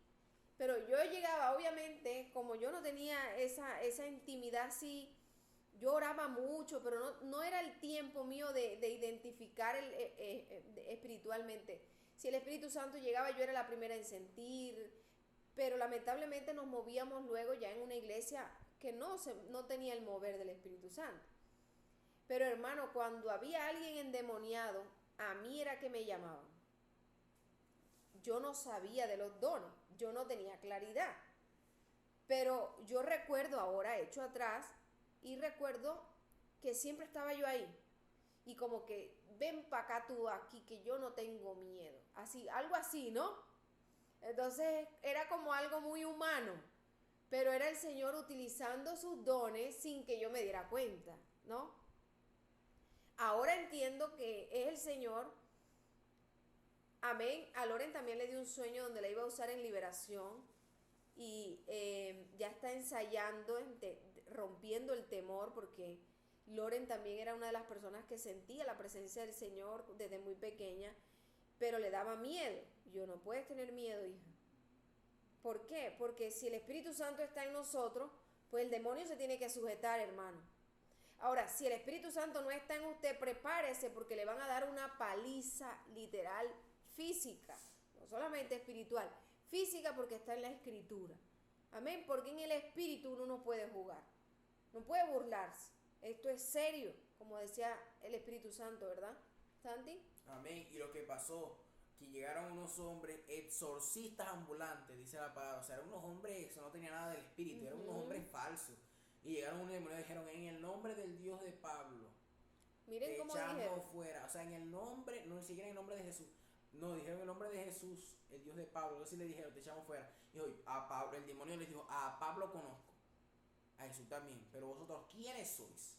pero yo llegaba, obviamente, como yo no tenía esa intimidad así, yo oraba mucho, pero no era el tiempo mío de identificar espiritualmente. Si el Espíritu Santo llegaba, yo era la primera en sentir, pero lamentablemente nos movíamos luego ya en una iglesia que no tenía el mover del Espíritu Santo. Pero hermano, cuando había alguien endemoniado, a mí era que me llamaban. Yo no sabía de los dones, yo no tenía claridad. Pero yo recuerdo ahora, hecho atrás, y recuerdo que siempre estaba yo ahí. Y como que, ven para acá tú aquí, que yo no tengo miedo. Así, algo así, ¿no? Entonces era como algo muy humano. Pero era el Señor utilizando sus dones sin que yo me diera cuenta, ¿no? Ahora entiendo que es el Señor. Amén. A Loren también le dio un sueño donde la iba a usar en liberación. Y ya está ensayando, rompiendo el temor, porque Loren también era una de las personas que sentía la presencia del Señor desde muy pequeña, pero le daba miedo. Yo, no puedes tener miedo, hija. ¿Por qué? Porque si el Espíritu Santo está en nosotros, pues el demonio se tiene que sujetar, hermano. Ahora, si el Espíritu Santo no está en usted, prepárese porque le van a dar una paliza literal física, no solamente espiritual, física porque está en la Escritura. Amén, porque en el Espíritu uno no puede jugar, no puede burlarse. Esto es serio, como decía el Espíritu Santo, ¿verdad, Santi? Amén, y lo que pasó, que llegaron unos hombres exorcistas ambulantes, dice la palabra, o sea, eran unos hombres que no tenían nada del Espíritu, eran unos hombres falsos. Y llegaron un demonio y dijeron, en el nombre del Dios de Pablo, miren cómo dijeron fuera. O sea, en el nombre, no ni siquiera en el nombre de Jesús. No, dijeron en el nombre de Jesús, el Dios de Pablo. Entonces le dijeron, te echamos fuera. Y hoy a Pablo, el demonio les dijo, a Pablo conozco, a Jesús también, pero vosotros, ¿quiénes sois?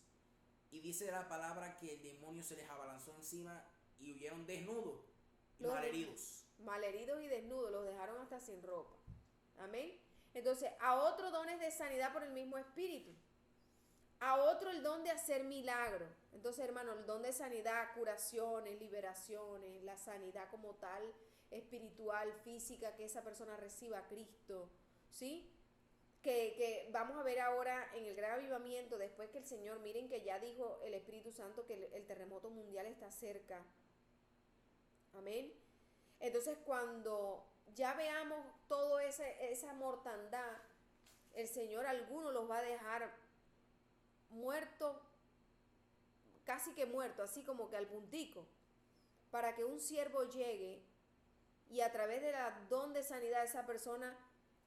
Y dice la palabra que el demonio se les abalanzó encima y huyeron desnudos, malheridos y desnudos, los dejaron hasta sin ropa. Amén. Entonces, a otro dones de sanidad por el mismo Espíritu. A otro el don de hacer milagros. Entonces, hermano, el don de sanidad, curaciones, liberaciones, la sanidad como tal, espiritual, física, que esa persona reciba a Cristo, ¿sí? Que vamos a ver ahora en el gran avivamiento, después que el Señor, miren que ya dijo el Espíritu Santo que el terremoto mundial está cerca. Amén. Entonces, cuando ya veamos toda esa mortandad, el Señor algunos los va a dejar muertos, casi que muertos, así como que al puntico, para que un siervo llegue y a través de la don de sanidad de esa persona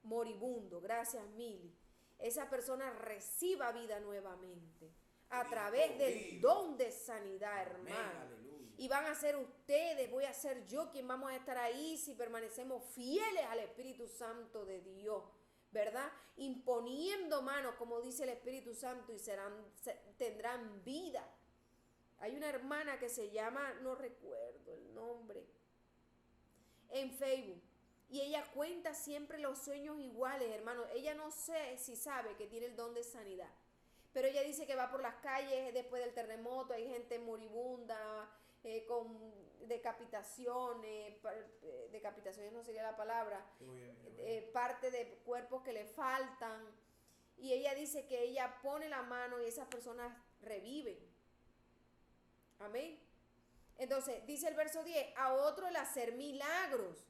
moribundo, gracias Mili, esa persona reciba vida nuevamente a través del don de sanidad, hermano. Y van a ser ustedes, voy a ser yo quien vamos a estar ahí si permanecemos fieles al Espíritu Santo de Dios, ¿verdad? Imponiendo manos, como dice el Espíritu Santo, y tendrán vida. Hay una hermana que se llama, no recuerdo el nombre, en Facebook, y ella cuenta siempre los sueños iguales, hermano. Ella no sé si sabe que tiene el don de sanidad, pero ella dice que va por las calles después del terremoto, hay gente moribunda, con decapitaciones no sería la palabra, parte de cuerpos que le faltan, y ella dice que ella pone la mano y esas personas reviven. Amén. Entonces dice el verso 10, a otro el hacer milagros,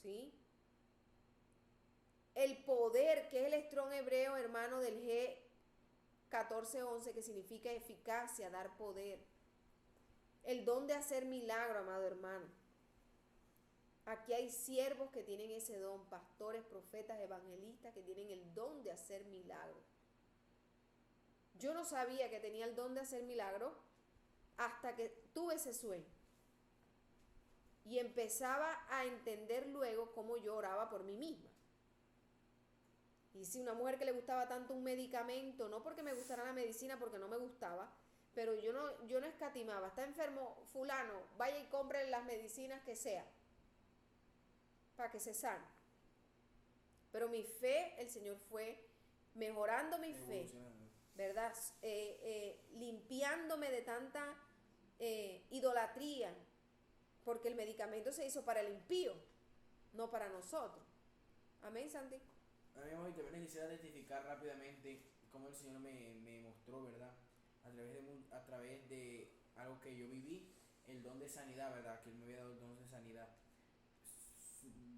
¿sí? el poder, que es el strong hebreo, hermano, del G1411, que significa eficacia, dar poder. El don de hacer milagro, amado hermano. Aquí hay siervos que tienen ese don, pastores, profetas, evangelistas, que tienen el don de hacer milagro. Yo no sabía que tenía el don de hacer milagro hasta que tuve ese sueño. Y empezaba a entender luego cómo yo oraba por mí misma. Y si una mujer que le gustaba tanto un medicamento, no porque me gustara la medicina, porque no me gustaba, pero yo no escatimaba. Está enfermo fulano, vaya y compre las medicinas que sea, para que se sane. Pero mi fe, el Señor fue mejorando mi fe, ¿verdad? Limpiándome de tanta idolatría, porque el medicamento se hizo para el impío, no para nosotros. Amén, Santi. A mí, amor, y también quisiera testificar rápidamente cómo el Señor me mostró, ¿verdad? A través de algo que yo viví, el don de sanidad, ¿verdad? Que Él me había dado el don de sanidad.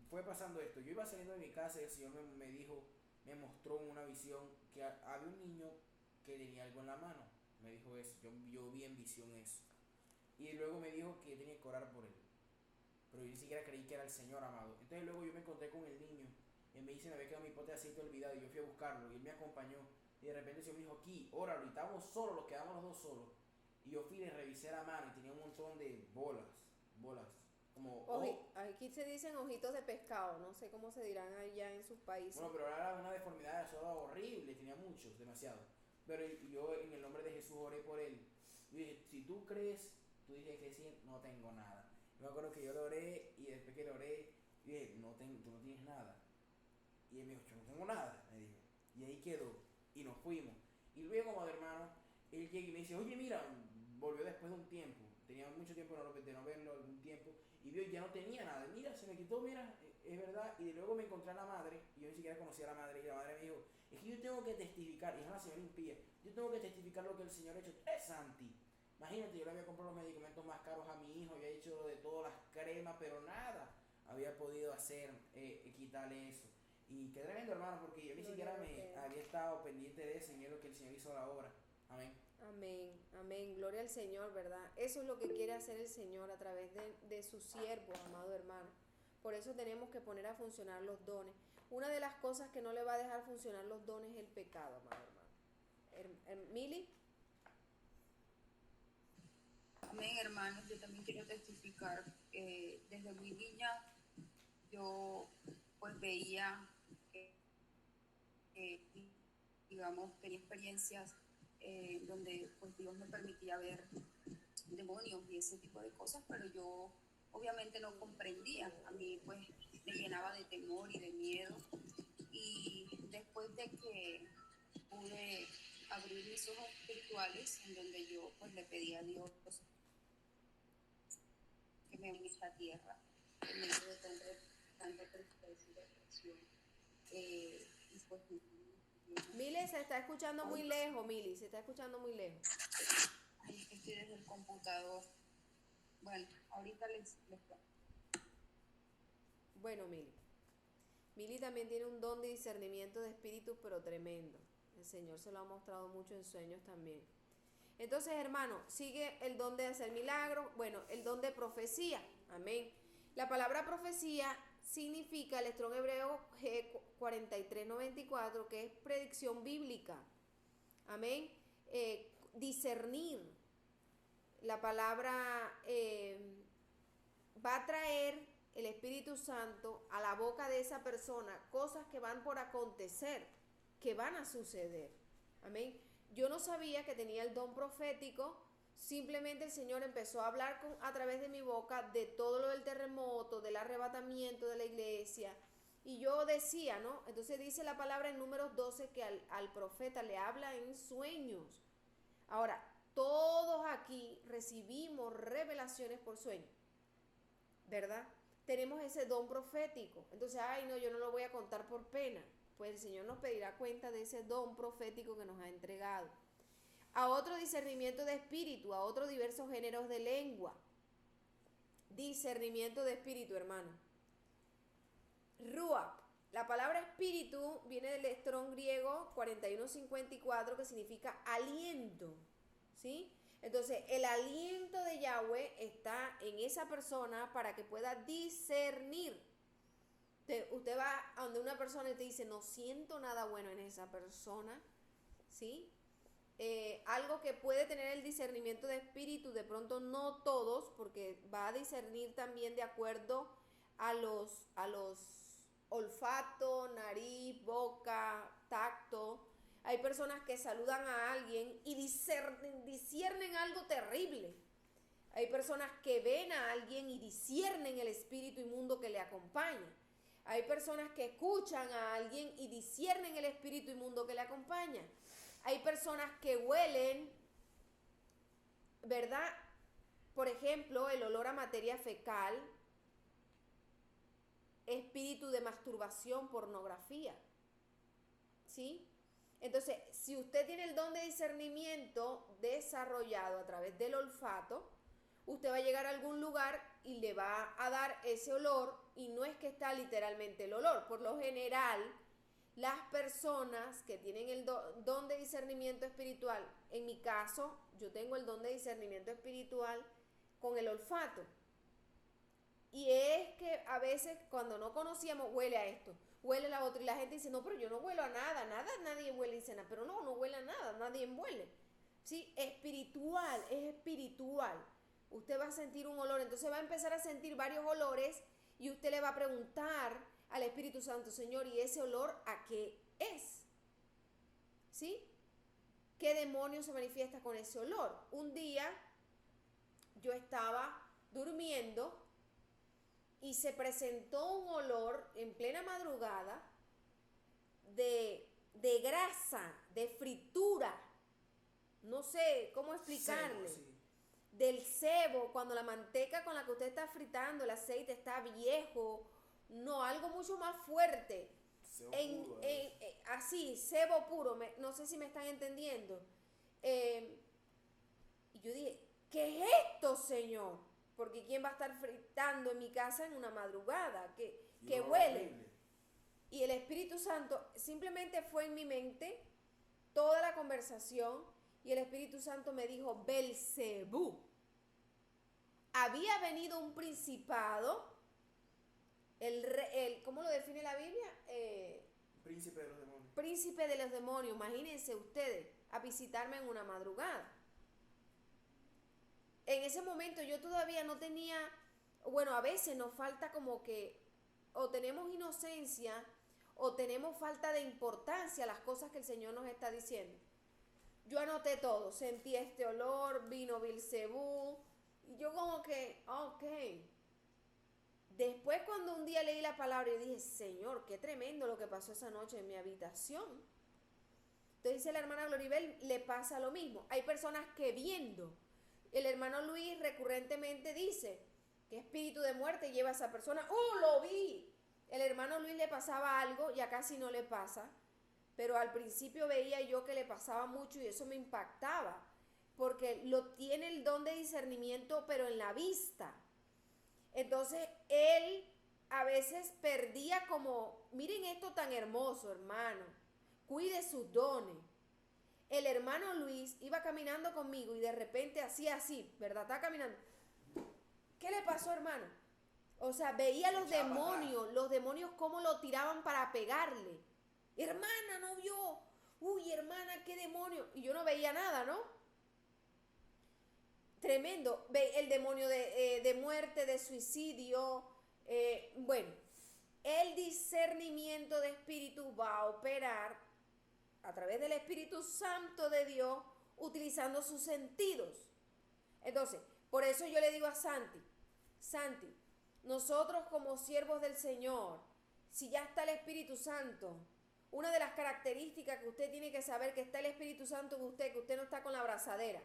Fue pasando esto, yo iba saliendo de mi casa y el Señor me mostró en una visión que había un niño que tenía algo en la mano. Me dijo eso, yo vi en visión eso. Y luego me dijo que yo tenía que orar por él. Pero yo ni siquiera creí que era el Señor, amado. Entonces luego yo me encontré con el niño. Y me dice, me había quedado mi pote de aceite olvidado. Y yo fui a buscarlo. Y él me acompañó. Y de repente el Señor me dijo, aquí, óralo. Y estábamos solos, nos quedamos los dos solos. Y yo fui y le revisé la mano. Y tenía un montón de bolas. Como Aquí se dicen ojitos de pescado. No sé cómo se dirán allá en sus países. Bueno, pero era una deformidad, eso era horrible. Tenía muchos, demasiado. Pero yo en el nombre de Jesús oré por él. Y dije, si tú crees, tú dices que sí, no tengo nada. Yo me acuerdo que yo lo oré. Y después que lo oré, dije, tú no tienes nada. Y él me dijo, yo no tengo nada, me dijo. Y ahí quedó. Y nos fuimos. Y luego, como hermano, él llega y me dice, oye, mira, volvió después de un tiempo. Tenía mucho tiempo de no verlo, algún tiempo. Y vio, ya no tenía nada. Mira, se me quitó, mira, es verdad. Y luego me encontré a la madre. Y yo ni siquiera conocía a la madre. Y la madre me dijo, es que yo tengo que testificar. Y es una señora impía. Yo tengo que testificar lo que el Señor ha hecho. Es Santi. Imagínate, yo le había comprado los medicamentos más caros a mi hijo. Había hecho de todas las cremas, pero nada había podido hacer, quitarle eso. Y qué tremendo, hermano, porque yo ni siquiera me había estado pendiente de eso y es lo que el Señor hizo la obra. Amén. Amén, amén. Gloria al Señor, ¿verdad? Eso es lo que quiere hacer el Señor a través de sus siervos, amado hermano. Por eso tenemos que poner a funcionar los dones. Una de las cosas que no le va a dejar funcionar los dones es el pecado, amado hermano. Mili. Amén, hermanos. Yo también quiero testificar que desde muy niña yo pues veía digamos, tenía experiencias donde pues Dios me permitía ver demonios y ese tipo de cosas, pero yo obviamente no comprendía. A mí pues me llenaba de temor y de miedo. Y después de que pude abrir mis ojos espirituales, en donde yo pues le pedí a Dios que me en esta tierra, en medio de tanta tristeza y depresión. Y pues, Mili, se está escuchando muy lejos, Mili, se está escuchando muy lejos. Ay, estoy desde el computador. Bueno, ahorita les Bueno, Mili también tiene un don de discernimiento de espíritus, pero tremendo. El Señor se lo ha mostrado mucho en sueños también. Entonces, hermano, sigue el don de hacer milagros. Bueno, el don de profecía. Amén. La palabra profecía significa el strong hebreo G4394, que es predicción bíblica. Amén. Discernir. La palabra va a traer el Espíritu Santo a la boca de esa persona cosas que van por acontecer, que van a suceder. Amén. Yo no sabía que tenía el don profético. Simplemente el Señor empezó a hablar a través de mi boca de todo lo del terremoto, del arrebatamiento de la iglesia. Y yo decía, ¿no? Entonces dice la palabra en Números 12 que al profeta le habla en sueños. Ahora, todos aquí recibimos revelaciones por sueño, ¿verdad? Tenemos ese don profético. Entonces, ay, no, yo no lo voy a contar por pena. Pues el Señor nos pedirá cuenta de ese don profético que nos ha entregado. A otro discernimiento de espíritu, a otros diversos géneros de lengua. Discernimiento de espíritu, hermano. Ruach, La palabra espíritu viene del Strong griego 4154, que significa aliento, ¿sí? Entonces, el aliento de Yahweh está en esa persona para que pueda discernir. Usted va a donde una persona y te dice, no siento nada bueno en esa persona, ¿sí? Algo que puede tener el discernimiento de espíritu, de pronto no todos, porque va a discernir también de acuerdo a los olfato, nariz, boca, tacto. Hay personas que saludan a alguien y disciernen algo terrible. Hay personas que ven a alguien y disciernen el espíritu inmundo que le acompaña. Hay personas que escuchan a alguien y disciernen el espíritu inmundo que le acompaña. Hay personas que huelen, ¿verdad? Por ejemplo, el olor a materia fecal, espíritu de masturbación, pornografía, ¿sí? Entonces, si usted tiene el don de discernimiento desarrollado a través del olfato, usted va a llegar a algún lugar y le va a dar ese olor, y no es que está literalmente el olor. Por lo general, las personas que tienen el don de discernimiento espiritual, en mi caso, yo tengo el don de discernimiento espiritual con el olfato. Y es que a veces cuando no conocíamos, huele a esto, huele a la otra, y la gente dice, no, pero yo no huelo a nada, nadie huele, y dice, no, pero no huele a nada, nadie huele. Sí, espiritual, es espiritual. Usted va a sentir un olor, entonces va a empezar a sentir varios olores, y usted le va a preguntar al Espíritu Santo, Señor, ¿y ese olor a qué es? ¿Sí? ¿Qué demonio se manifiesta con ese olor? Un día yo estaba durmiendo y se presentó un olor en plena madrugada de grasa, de fritura. No sé cómo explicarle. Cebo, sí. Del cebo, cuando la manteca con la que usted está fritando, el aceite está viejo. No, algo mucho más fuerte. Cebo puro, así, cebo puro. No sé si me están entendiendo. Y yo dije, ¿qué es esto, Señor? Porque ¿quién va a estar fritando en mi casa en una madrugada? Que huele. Horrible. Y el Espíritu Santo simplemente fue en mi mente toda la conversación, y el Espíritu Santo me dijo, Belcebú. Había venido un principado, ¿cómo lo define la Biblia? Príncipe de los demonios. Príncipe de los demonios, imagínense ustedes, a visitarme en una madrugada. En ese momento yo todavía no tenía, bueno, a veces nos falta como que, o tenemos inocencia, o tenemos falta de importancia a las cosas que el Señor nos está diciendo. Yo anoté todo, sentí este olor, vino Belcebú, y yo como que, ok. Después cuando un día leí la palabra, yo dije, Señor, qué tremendo lo que pasó esa noche en mi habitación. Entonces dice la hermana Gloribel, le pasa lo mismo. Hay personas que viendo, el hermano Luis recurrentemente dice, ¿qué espíritu de muerte lleva a esa persona? ¡Oh, lo vi! El hermano Luis le pasaba algo, ya casi no le pasa, pero al principio veía yo que le pasaba mucho y eso me impactaba, porque tiene el don de discernimiento, pero en la vista. Entonces él a veces perdía como, miren esto tan hermoso, hermano, cuide sus dones. El hermano Luis iba caminando conmigo y de repente hacía así, ¿verdad? Estaba caminando. ¿Qué le pasó, hermano? O sea, veía los demonios cómo lo tiraban para pegarle. Hermana, ¿no vio? Uy, hermana, qué demonio. Y yo no veía nada, ¿no? Tremendo. El demonio de muerte, de suicidio. Bueno, el discernimiento de espíritu va a operar a través del Espíritu Santo de Dios, utilizando sus sentidos. Entonces, por eso yo le digo a Santi, nosotros como siervos del Señor, si ya está el Espíritu Santo, una de las características que usted tiene que saber que está el Espíritu Santo en usted, que usted no está con la abrazadera,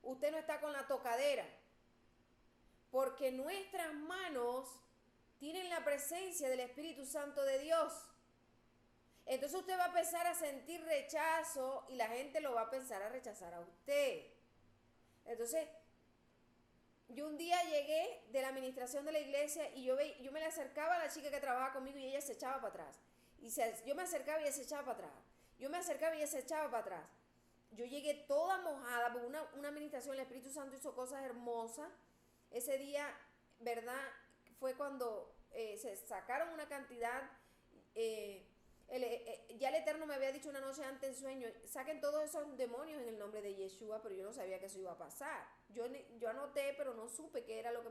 usted no está con la tocadera, porque nuestras manos tienen la presencia del Espíritu Santo de Dios. Entonces usted va a empezar a sentir rechazo y la gente lo va a empezar a rechazar a usted. Entonces, yo un día llegué de la administración de la iglesia y yo me le acercaba a la chica que trabajaba conmigo y ella se echaba para atrás. Yo me acercaba y ella se echaba para atrás. Yo me acercaba y ella se echaba para atrás. Yo llegué toda mojada, porque una administración, el Espíritu Santo hizo cosas hermosas. Ese día, ¿verdad? Fue cuando se sacaron una cantidad, ya el Eterno me había dicho una noche antes en sueño, saquen todos esos demonios en el nombre de Yeshua, pero yo no sabía que eso iba a pasar. Yo anoté, pero no supe qué era lo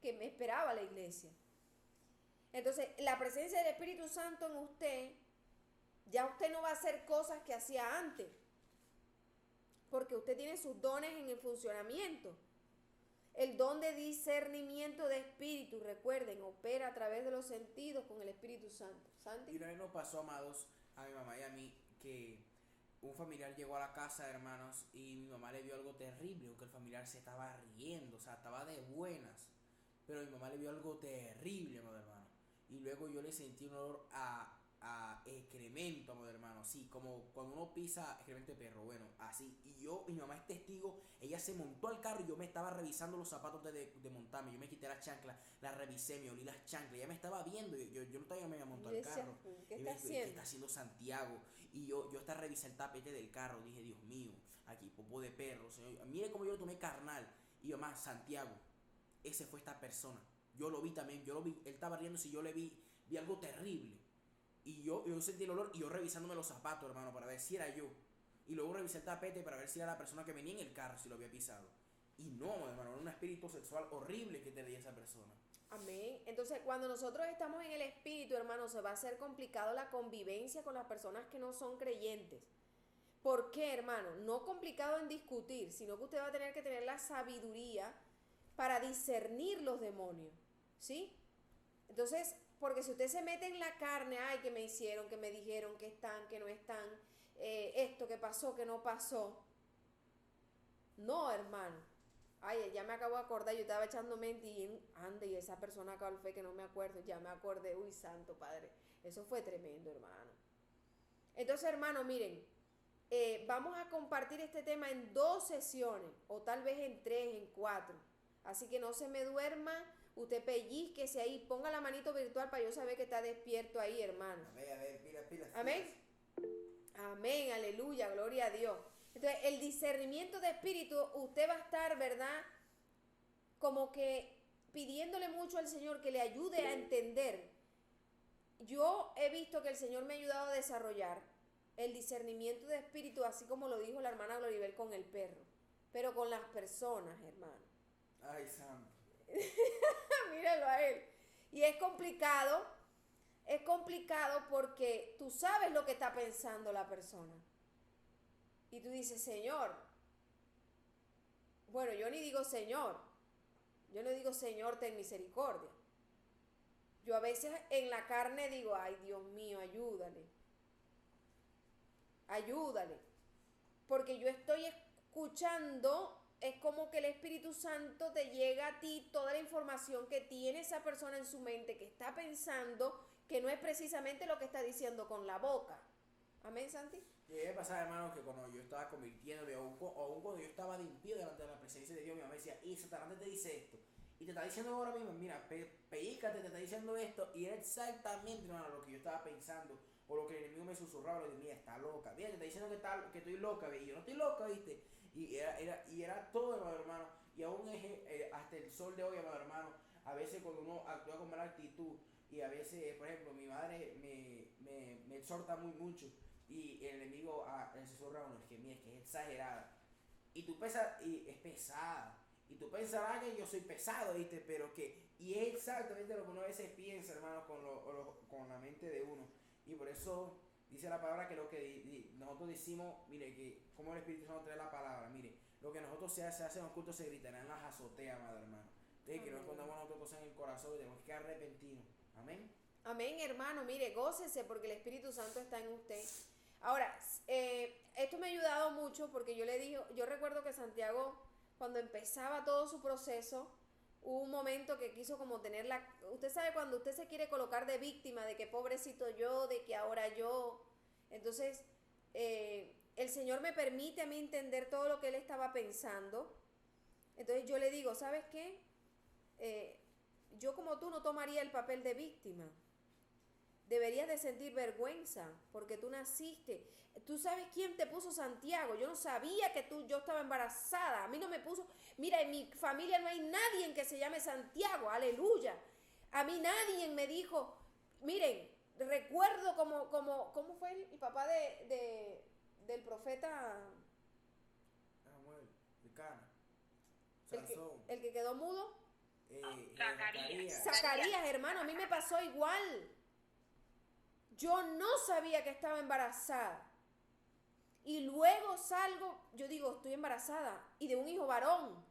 que me esperaba la iglesia. Entonces, la presencia del Espíritu Santo en usted, ya usted no va a hacer cosas que hacía antes, porque usted tiene sus dones en el funcionamiento. El don de discernimiento de espíritu, recuerden, opera a través de los sentidos con el Espíritu Santo. ¿Santi? Y una vez nos pasó, amados, a mi mamá y a mí, que un familiar llegó a la casa, hermanos, y mi mamá le vio algo terrible, porque el familiar se estaba riendo, o sea, estaba de buenas, pero mi mamá le vio algo terrible, amado hermano. Y luego yo le sentí un olor a excremento, amado hermano, así como cuando uno pisa excremento de perro, bueno, así. Y mi mamá es testigo, ella se montó al carro y yo me estaba revisando los zapatos de montarme, yo me quité las chanclas, las revisé, me olí las chanclas, ella me estaba viendo, yo no todavía me había montado al carro. ¿Qué está haciendo? ¿Qué está haciendo Santiago? Y yo hasta revisé el tapete del carro, dije, Dios mío, aquí popó de perro, señor, mire cómo yo lo tomé carnal. Y yo más, Santiago, ese fue esta persona, yo lo vi también, él estaba riéndose y yo le vi algo terrible. Y yo sentí el olor y yo revisándome los zapatos, hermano, para ver si era yo. Y luego revisé el tapete para ver si era la persona que venía en el carro, si lo había pisado. Y no, hermano, era un espíritu sexual horrible que tenía esa persona. Amén. Entonces, cuando nosotros estamos en el Espíritu, hermano, se va a hacer complicado la convivencia con las personas que no son creyentes. ¿Por qué, hermano? No complicado en discutir, sino que usted va a tener que tener la sabiduría para discernir los demonios, ¿sí? Entonces, porque si usted se mete en la carne, ay, que me hicieron, que me dijeron, que están, que no están, esto, que pasó, que no pasó. No, hermano. Ay, ya me acabo de acordar, yo estaba echando mente y ande, y esa persona cuál fue que no me acuerdo, ya me acordé, uy, santo padre. Eso fue tremendo, hermano. Entonces, hermano, miren, vamos a compartir este tema en 2 sesiones, o tal vez en 3, en 4. Así que no se me duerma. Usted pellizquese ahí, ponga la manito virtual para yo saber que está despierto ahí, hermano. A ver, pilas. Amén. Amén, aleluya, gloria a Dios. Entonces, el discernimiento de espíritu, usted va a estar, ¿verdad? Como que pidiéndole mucho al Señor que le ayude a entender. Yo he visto que el Señor me ha ayudado a desarrollar el discernimiento de espíritu, así como lo dijo la hermana Gloribel con el perro, pero con las personas, hermano. Ay, santo. Míralo a él. Y es complicado porque tú sabes lo que está pensando la persona. Y tú dices, Señor. Bueno, yo ni digo Señor. Yo no digo Señor, ten misericordia. Yo a veces en la carne digo, ay, Dios mío, ayúdale. Ayúdale. Porque yo estoy escuchando. Es como que el Espíritu Santo te llega a ti toda la información que tiene esa persona en su mente, que está pensando, que no es precisamente lo que está diciendo con la boca. Amén, Santi. Llegué a pasar, hermano, que cuando yo estaba convirtiéndome, aún cuando yo estaba de impío delante de la presencia de Dios, mi mamá decía, y Satanás te dice esto, y te está diciendo ahora mismo, mira, pellícate, te está diciendo esto, y era exactamente, hermano, lo que yo estaba pensando, o lo que el enemigo me susurraba, le dije, mira, está loca, mira, te está diciendo que estoy loca, y yo no estoy loca, ¿viste? Y era todo, hermano, y aún hasta el sol de hoy, hermano, a veces cuando uno actúa con mala actitud, y a veces, por ejemplo, mi madre me exhorta mucho, y el enemigo se susurra a uno, es que mira, es que es exagerada, y tú es pesada, y tú pensarás que yo soy pesado, ¿viste? Pero y es exactamente lo que uno a veces piensa, hermano, con la mente de uno, y por eso dice la palabra que lo que nosotros decimos, mire, que como el Espíritu Santo trae la palabra, mire, lo que nosotros se hace en los cultos se gritará en las azoteas, madre hermano. Entonces, que no escondamos nosotros cosas en el corazón y tenemos que arrepentirnos. Amén. Amén, hermano. Mire, gócese porque el Espíritu Santo está en usted. Ahora, esto me ha ayudado mucho porque yo recuerdo que Santiago, cuando empezaba todo su proceso, hubo un momento que quiso como usted sabe cuando usted se quiere colocar de víctima, de que pobrecito yo, de que ahora yo. Entonces, el Señor me permite a mí entender todo lo que él estaba pensando. Entonces yo le digo, ¿sabes qué? Yo como tú no tomaría el papel de víctima. Deberías de sentir vergüenza porque tú naciste. ¿Tú sabes quién te puso Santiago? Yo no sabía que yo estaba embarazada. A mí no me puso. Mira, en mi familia no hay nadie que se llame Santiago. Aleluya. A mí nadie me dijo. Miren, recuerdo cómo fue el papá del profeta. Samuel, Elcana, El que quedó mudo. Zacarías. Zacarías, hermano, a mí me pasó igual. Yo no sabía que estaba embarazada. Y luego salgo, yo digo, estoy embarazada. Y de un hijo varón.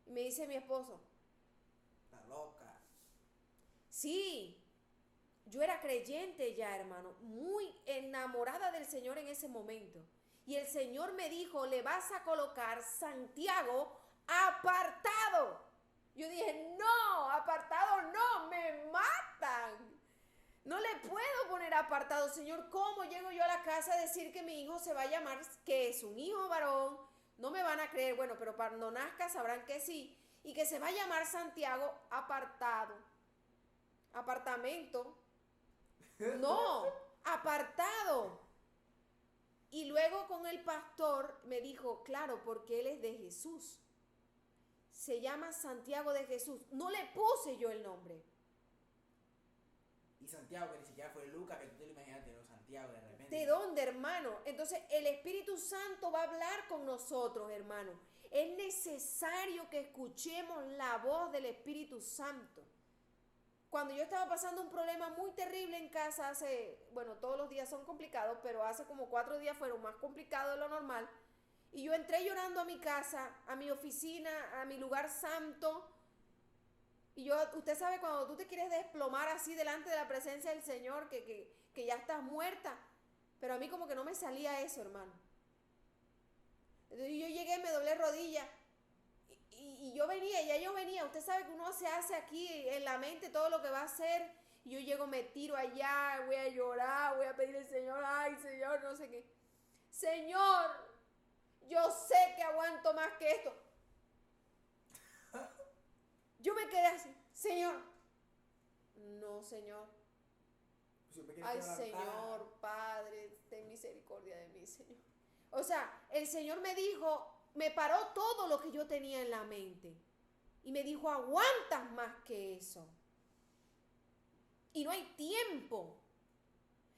Y me dice mi esposo. Está loca. Sí, yo era creyente ya, hermano. Muy enamorada del Señor en ese momento. Y el Señor me dijo, le vas a colocar Santiago apartado. Yo dije, no, apartado no, me matan. No le puedo poner apartado, Señor. ¿Cómo llego yo a la casa a decir que mi hijo se va a llamar, que es un hijo varón? No me van a creer, bueno, pero cuando nazca sabrán que sí. Y que se va a llamar Santiago apartado. Apartamento. No, apartado. Y luego con el pastor me dijo, claro, porque él es de Jesús. Se llama Santiago de Jesús. No le puse yo el nombre. Y Santiago, que ni siquiera fue Lucas, que tú te lo imaginaste, ¿no? Santiago de repente. ¿De dónde, hermano? Entonces el Espíritu Santo va a hablar con nosotros, hermano. Es necesario que escuchemos la voz del Espíritu Santo. Cuando yo estaba pasando un problema muy terrible en casa todos los días son complicados, pero hace como 4 días fueron más complicados de lo normal. Y yo entré llorando a mi casa, a mi oficina, a mi lugar santo. Y usted sabe cuando tú te quieres desplomar así delante de la presencia del Señor, que ya estás muerta. Pero a mí como que no me salía eso, hermano. Entonces yo llegué, me doblé rodilla. Y yo venía. Usted sabe que uno se hace aquí en la mente todo lo que va a hacer. Y yo llego, me tiro allá, voy a llorar, voy a pedirle al Señor, ay Señor, no sé qué. Señor, yo sé que aguanto más que esto. Yo me quedé así, Señor. No, Señor. Ay, Señor, Padre, ten misericordia de mí, Señor. O sea, el Señor me dijo, me paró todo lo que yo tenía en la mente. Y me dijo, aguantas más que eso. Y no hay tiempo.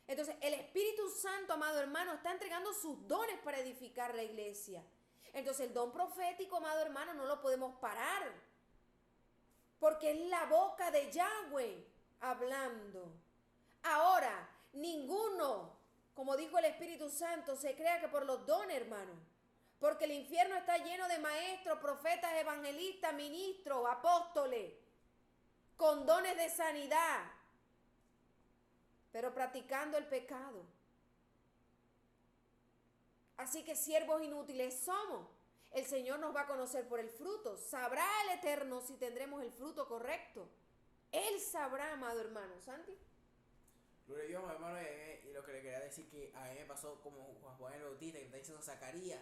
Entonces, el Espíritu Santo, amado hermano, está entregando sus dones para edificar la iglesia. Entonces, el don profético, amado hermano, no lo podemos parar. Porque es la boca de Yahweh hablando. Ahora, ninguno, como dijo el Espíritu Santo, se crea que por los dones, hermano. Porque el infierno está lleno de maestros, profetas, evangelistas, ministros, apóstoles, con dones de sanidad, pero practicando el pecado. Así que siervos inútiles somos. El Señor nos va a conocer por el fruto. Sabrá el Eterno si tendremos el fruto correcto. Él sabrá, amado hermano. ¿Santi? Gloria a Dios, hermano, y lo que le quería decir que a mí me pasó como Juan el Bautista, que está diciendo Zacarías,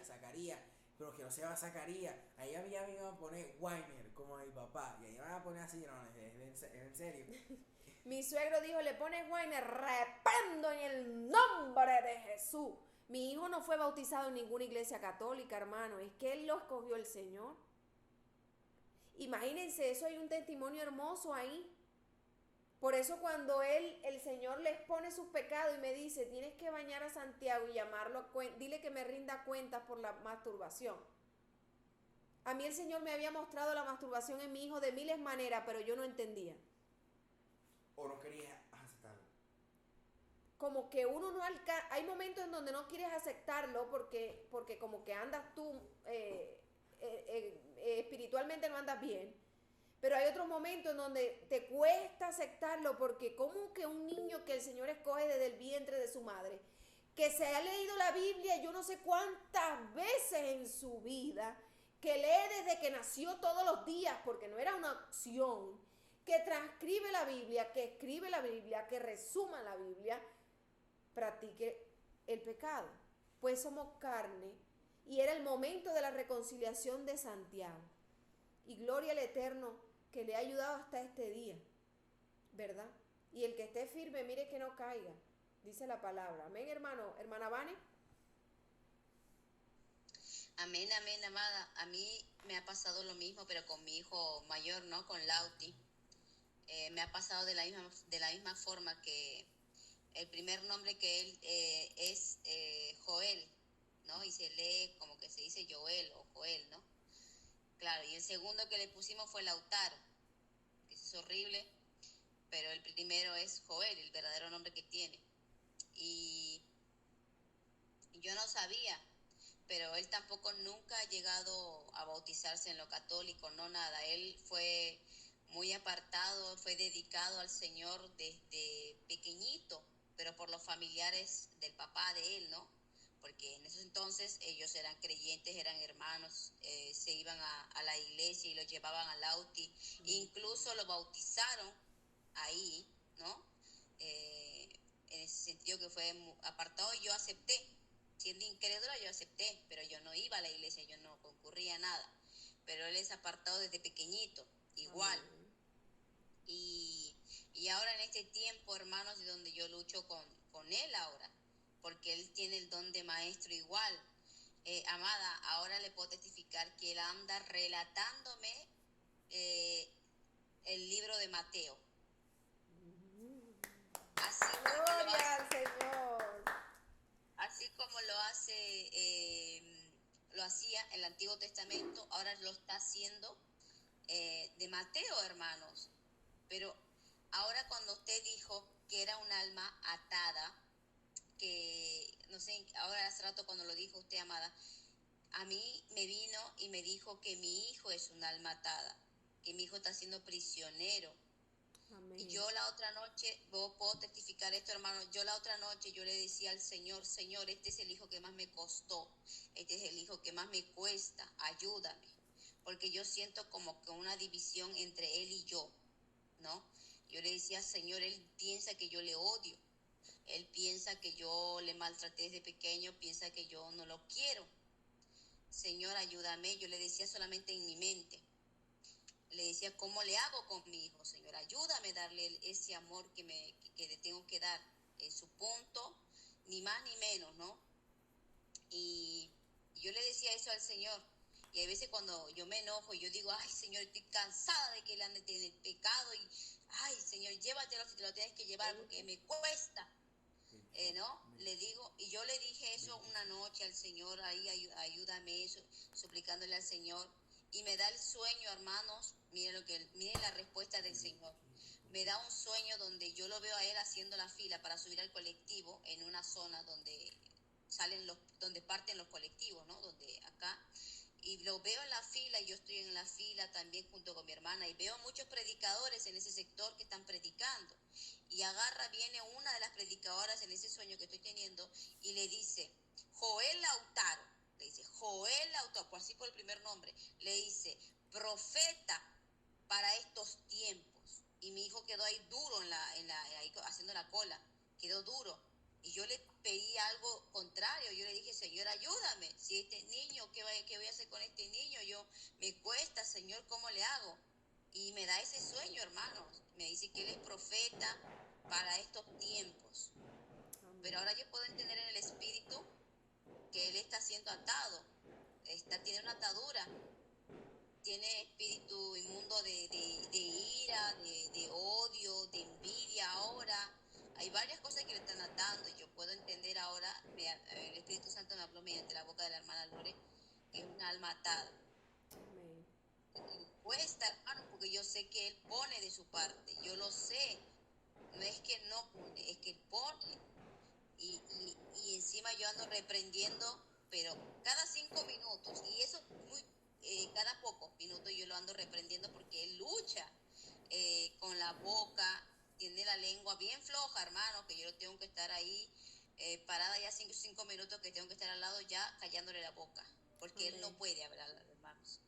pero que no se llama Zacarías. Ahí a mí ya me iban a poner Weiner, como a mi papá, y ahí me van a poner así, no, es en serio. Mi suegro dijo, le pones Weiner, rependo en el nombre de Jesús. Mi hijo no fue bautizado en ninguna iglesia católica, hermano, es que él lo escogió el Señor. Imagínense, eso hay un testimonio hermoso ahí. Por eso cuando el Señor les pone sus pecados y me dice, tienes que bañar a Santiago y llamarlo, dile que me rinda cuentas por la masturbación. A mí el Señor me había mostrado la masturbación en mi hijo de miles maneras, pero yo no entendía. O no quería aceptarlo. Como que uno no alcanza, hay momentos en donde no quieres aceptarlo porque como que andas tú, espiritualmente no andas bien. Pero hay otros momentos en donde te cuesta aceptarlo porque como que un niño que el Señor escoge desde el vientre de su madre, que se ha leído la Biblia yo no sé cuántas veces en su vida, que lee desde que nació todos los días porque no era una opción, que transcribe la Biblia, que escribe la Biblia, que resuma la Biblia, practique el pecado. Pues somos carne y era el momento de la reconciliación de Santiago. Y gloria al Eterno que le ha ayudado hasta este día, ¿verdad? Y el que esté firme, mire que no caiga, dice la palabra. Amén, hermano. Hermana Vane. Amén, amén, amada. A mí me ha pasado lo mismo, pero con mi hijo mayor, ¿no? Con Lauti. Me ha pasado de la misma forma que el primer nombre que él es Joel, ¿no? Y se lee como que se dice Joel o Joel, ¿no? Claro, y el segundo que le pusimos fue Lautaro, que eso es horrible, pero el primero es Joel, el verdadero nombre que tiene. Y yo no sabía, pero él tampoco nunca ha llegado a bautizarse en lo católico, no nada. Él fue muy apartado, fue dedicado al Señor desde pequeñito, pero por los familiares del papá de él, ¿no? Porque en esos entonces ellos eran creyentes, eran hermanos, se iban a la iglesia y lo llevaban al Lauti, incluso lo bautizaron ahí, ¿no? En ese sentido que fue apartado, y yo acepté. Siendo incrédula yo acepté, pero yo no iba a la iglesia, yo no concurría a nada. Pero él es apartado desde pequeñito, igual. Y ahora en este tiempo, hermanos, de donde yo lucho con él ahora, porque él tiene el don de maestro igual. Amada, ahora le puedo testificar que él anda relatándome el libro de Mateo. Gloria al Señor. Así como lo hacía en el Antiguo Testamento, ahora lo está haciendo de Mateo, hermanos. Pero ahora cuando usted dijo que era un alma atada, que no sé, ahora hace rato cuando lo dijo usted, amada, a mí me vino y me dijo que mi hijo es un alma atada, que mi hijo está siendo prisionero. Amén. Y yo la otra noche, vos puedo testificar esto, hermano, yo la otra noche yo le decía al Señor, Señor, este es el hijo que más me costó, este es el hijo que más me cuesta, ayúdame, porque yo siento como que una división entre él y yo, ¿no? Yo le decía, Señor, él piensa que yo le odio, él piensa que yo le maltraté desde pequeño, piensa que yo no lo quiero. Señor, ayúdame, yo le decía solamente en mi mente. Le decía, ¿cómo le hago con mi hijo, Señor? Ayúdame a darle ese amor que le tengo que dar en su punto, ni más ni menos, ¿no? Y yo le decía eso al Señor. Y hay veces cuando yo me enojo y yo digo, ay, Señor, estoy cansada de que él ande en el pecado. Y, ay, Señor, llévatelo si te lo tienes que llevar porque me cuesta. ¿No? Le digo, y yo le dije eso una noche al Señor, ahí ayúdame eso, suplicándole al Señor. Y me da el sueño, hermanos, miren la respuesta del Señor. Me da un sueño donde yo lo veo a él haciendo la fila para subir al colectivo en una zona donde parten los colectivos, ¿no? Donde acá. Y lo veo en la fila, y yo estoy en la fila también junto con mi hermana, y veo muchos predicadores en ese sector que están predicando. Y viene una de las predicadoras en ese sueño que estoy teniendo, y le dice, Joel Lautaro, le dice, Joel Lautaro, por así por el primer nombre, le dice, profeta para estos tiempos. Y mi hijo quedó ahí duro ahí haciendo la cola, quedó duro. Y yo le pedí algo contrario, yo le dije, Señor, ayúdame, si este niño, ¿qué voy a hacer con este niño? Me cuesta, Señor, ¿cómo le hago? Y me da ese sueño, hermanos, me dice que él es profeta para estos tiempos. Pero ahora yo puedo entender en el espíritu que él está siendo atado, tiene una atadura, tiene espíritu inmundo de ira, de odio, de envidia ahora. Hay varias cosas que le están atando, y yo puedo entender ahora, el Espíritu Santo me habló mediante la boca de la hermana Lore, que es una alma atada. Amén. Y cuesta, hermano, porque yo sé que él pone de su parte, yo lo sé, no es que no pone, es que él pone. Y encima yo ando reprendiendo, pero cada 5 minutos, y eso cada pocos minutos yo lo ando reprendiendo, porque él lucha con la boca, tiene la lengua bien floja, hermano, que yo tengo que estar ahí parada ya 5 minutos, que tengo que estar al lado ya callándole la boca, porque Amén. Él no puede hablar, hermanos.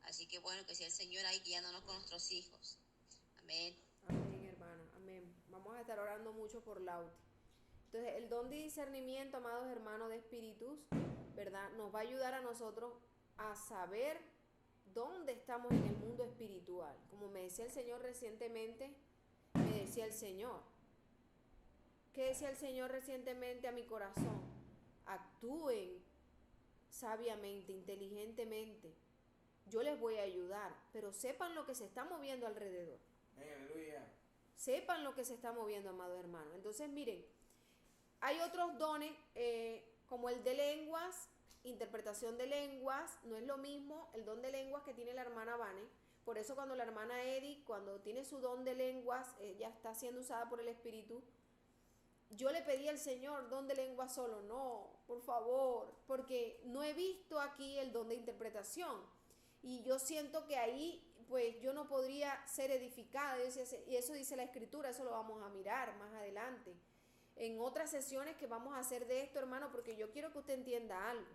Así que bueno, que sea el Señor ahí guiándonos con nuestros hijos. Amén. Amén, hermana, amén. Vamos a estar orando mucho por Lauti. Entonces, el don de discernimiento, amados hermanos, de espíritus, ¿verdad? Nos va a ayudar a nosotros a saber dónde estamos en el mundo espiritual. Como me decía el Señor recientemente, me decía el Señor. ¿Qué decía el Señor recientemente a mi corazón? Actúen sabiamente, inteligentemente. Yo les voy a ayudar, pero sepan lo que se está moviendo alrededor. Aleluya. Sepan lo que se está moviendo, amados hermanos. Entonces, miren, hay otros dones como el de lenguas, interpretación de lenguas. No es lo mismo el don de lenguas que tiene la hermana Vane. Por eso cuando la hermana Edith, cuando tiene su don de lenguas, ya está siendo usada por el Espíritu. Yo le pedí al Señor don de lenguas solo. No, por favor, porque no he visto aquí el don de interpretación. Y yo siento que ahí pues yo no podría ser edificada. Y eso dice la Escritura, eso lo vamos a mirar más adelante. En otras sesiones que vamos a hacer de esto, hermano, porque yo quiero que usted entienda algo.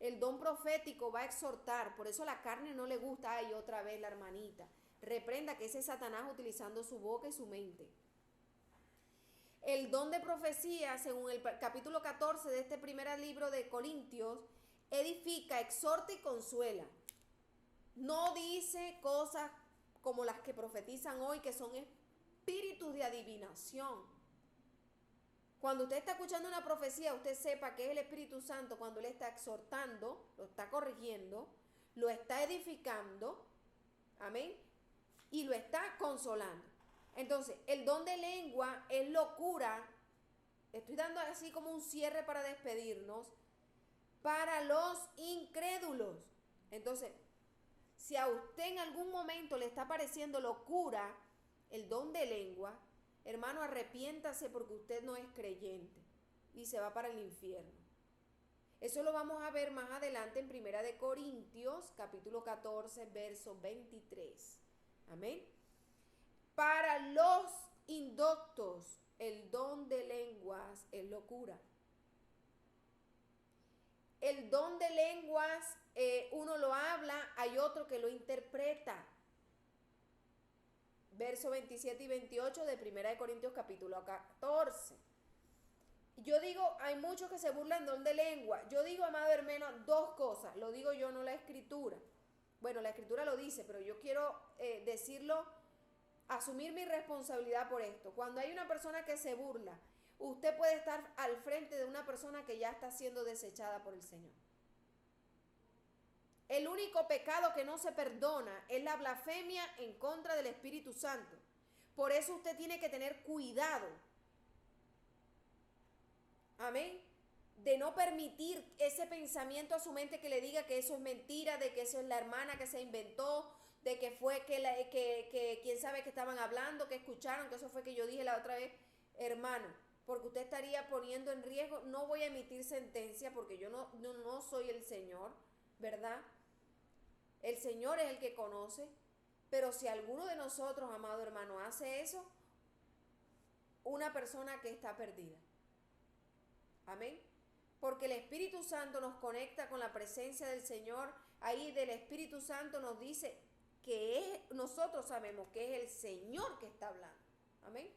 El don profético va a exhortar, por eso la carne no le gusta. Ay, otra vez la hermanita. Reprenda que ese es Satanás utilizando su boca y su mente. El don de profecía, según el capítulo 14 de este primer libro de Corintios, edifica, exhorta y consuela. No dice cosas como las que profetizan hoy, que son espíritus de adivinación. Cuando usted está escuchando una profecía, usted sepa que es el Espíritu Santo cuando Él está exhortando, lo está corrigiendo, lo está edificando, amén, y lo está consolando. Entonces, el don de lengua es locura. Estoy dando así como un cierre para despedirnos, para los incrédulos. Entonces, si a usted en algún momento le está pareciendo locura el don de lengua, hermano, arrepiéntase porque usted no es creyente y se va para el infierno. Eso lo vamos a ver más adelante en 1 de Corintios, capítulo 14, verso 23. Amén. Para los indoctos, el don de lenguas es locura. El don de lenguas, uno lo habla, hay otro que lo interpreta. Verso 27 y 28 de 1 de Corintios capítulo 14. Yo digo, hay muchos que se burlan del don de lengua. Yo digo, amado hermano, dos cosas. Lo digo yo, no la Escritura. Bueno, la Escritura lo dice, pero yo quiero decirlo, asumir mi responsabilidad por esto. Cuando hay una persona que se burla, usted puede estar al frente de una persona que ya está siendo desechada por el Señor. El único pecado que no se perdona es la blasfemia en contra del Espíritu Santo. Por eso usted tiene que tener cuidado. Amén. De no permitir ese pensamiento a su mente que le diga que eso es mentira, de que eso es la hermana que se inventó, de que fue que quién sabe que estaban hablando, que escucharon, que eso fue que yo dije la otra vez. Hermano, porque usted estaría poniendo en riesgo. No voy a emitir sentencia porque yo no soy el Señor, ¿verdad? El Señor es el que conoce. Pero si alguno de nosotros, amado hermano, hace eso, una persona que está perdida. Amén. Porque el Espíritu Santo nos conecta con la presencia del Señor. Ahí del Espíritu Santo nos dice que nosotros sabemos que es el Señor que está hablando. Amén.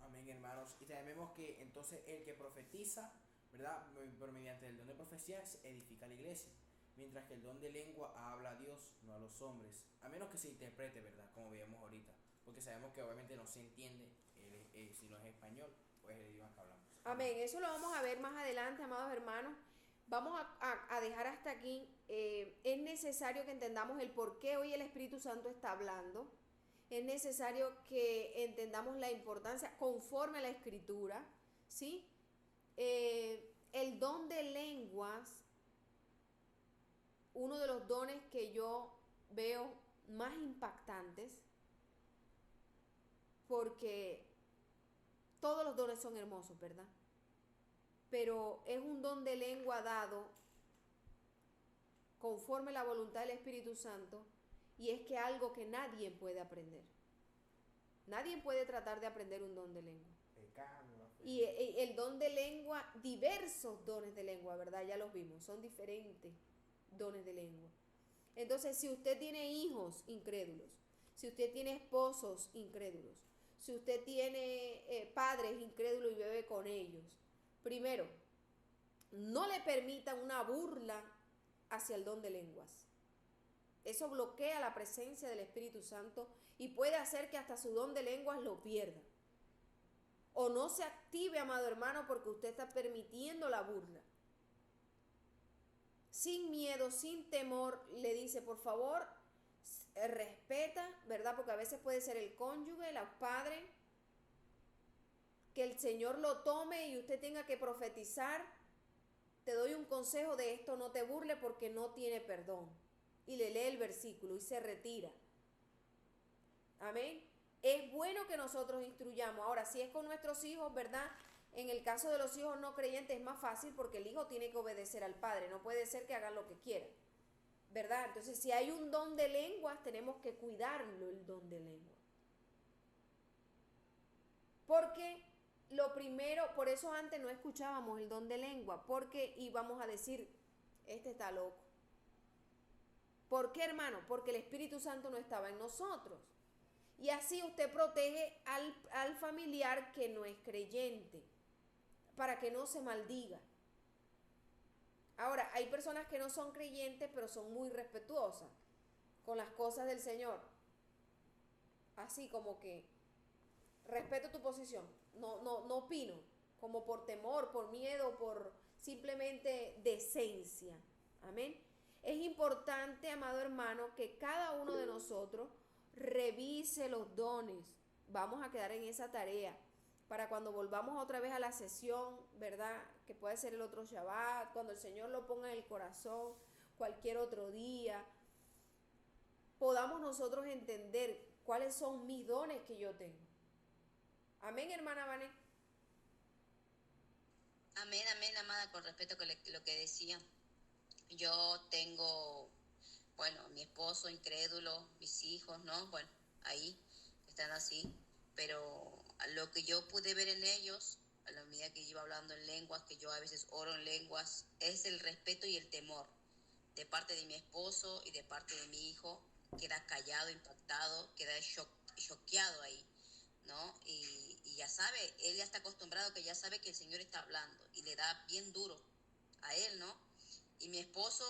Amén, hermanos. Y también vemos que entonces el que profetiza, ¿verdad? Pero mediante el don de profecía se edifica la iglesia. Mientras que el don de lengua habla a Dios, no a los hombres. A menos que se interprete, ¿verdad? Como veíamos ahorita. Porque sabemos que obviamente no se entiende si no es español, pues el idioma que hablamos. Amén. Eso lo vamos a ver más adelante, amados hermanos. Vamos a dejar hasta aquí. Es necesario que entendamos el por qué hoy el Espíritu Santo está hablando. Es necesario que entendamos la importancia conforme a la Escritura, ¿sí? El don de lenguas, uno de los dones que yo veo más impactantes, porque todos los dones son hermosos, ¿verdad? Pero es un don de lengua dado conforme a la voluntad del Espíritu Santo, y es que algo que nadie puede aprender. Nadie puede tratar de aprender un don de lengua. Y el don de lengua, diversos dones de lengua, ¿verdad? Ya los vimos, son diferentes dones de lengua. Entonces, si usted tiene hijos incrédulos, si usted tiene esposos incrédulos, si usted tiene padres incrédulos y vive con ellos, primero, no le permitan una burla hacia el don de lenguas. Eso bloquea la presencia del Espíritu Santo y puede hacer que hasta su don de lenguas lo pierda. O no se active, amado hermano, porque usted está permitiendo la burla. Sin miedo, sin temor, le dice, por favor, respeta, ¿verdad? Porque a veces puede ser el cónyuge, los padres, que el Señor lo tome y usted tenga que profetizar. Te doy un consejo de esto, no te burles porque no tiene perdón. Y le lee el versículo y se retira. Amén. Es bueno que nosotros instruyamos. Ahora, si es con nuestros hijos, ¿verdad? En el caso de los hijos no creyentes es más fácil porque el hijo tiene que obedecer al padre. No puede ser que hagan lo que quieran, ¿verdad? Entonces, si hay un don de lenguas, tenemos que cuidarlo, el don de lenguas. Porque lo primero, por eso antes no escuchábamos el don de lengua, porque íbamos a decir, este está loco. ¿Por qué, hermano? Porque el Espíritu Santo no estaba en nosotros. Y así usted protege al familiar que no es creyente, para que no se maldiga. Ahora, hay personas que no son creyentes, pero son muy respetuosas con las cosas del Señor. Así como que, respeto tu posición, no opino, como por temor, por miedo, por simplemente decencia. Amén. Es importante, amado hermano, que cada uno de nosotros revise los dones. Vamos a quedar en esa tarea para cuando volvamos otra vez a la sesión, ¿verdad? Que puede ser el otro Shabbat, cuando el Señor lo ponga en el corazón, cualquier otro día, podamos nosotros entender cuáles son mis dones que yo tengo. Amén, hermana Vané. Amén, amén, amada, con respecto a lo que decía. Yo tengo, bueno, mi esposo incrédulo, mis hijos, ¿no? Bueno, ahí están así, pero lo que yo pude ver en ellos, a la medida que iba hablando en lenguas, que yo a veces oro en lenguas, es el respeto y el temor de parte de mi esposo y de parte de mi hijo. Queda callado, impactado, queda choqueado ahí, ¿no? Y ya sabe, él ya está acostumbrado, que ya sabe que el Señor está hablando y le da bien duro a él, ¿no? Y mi esposo,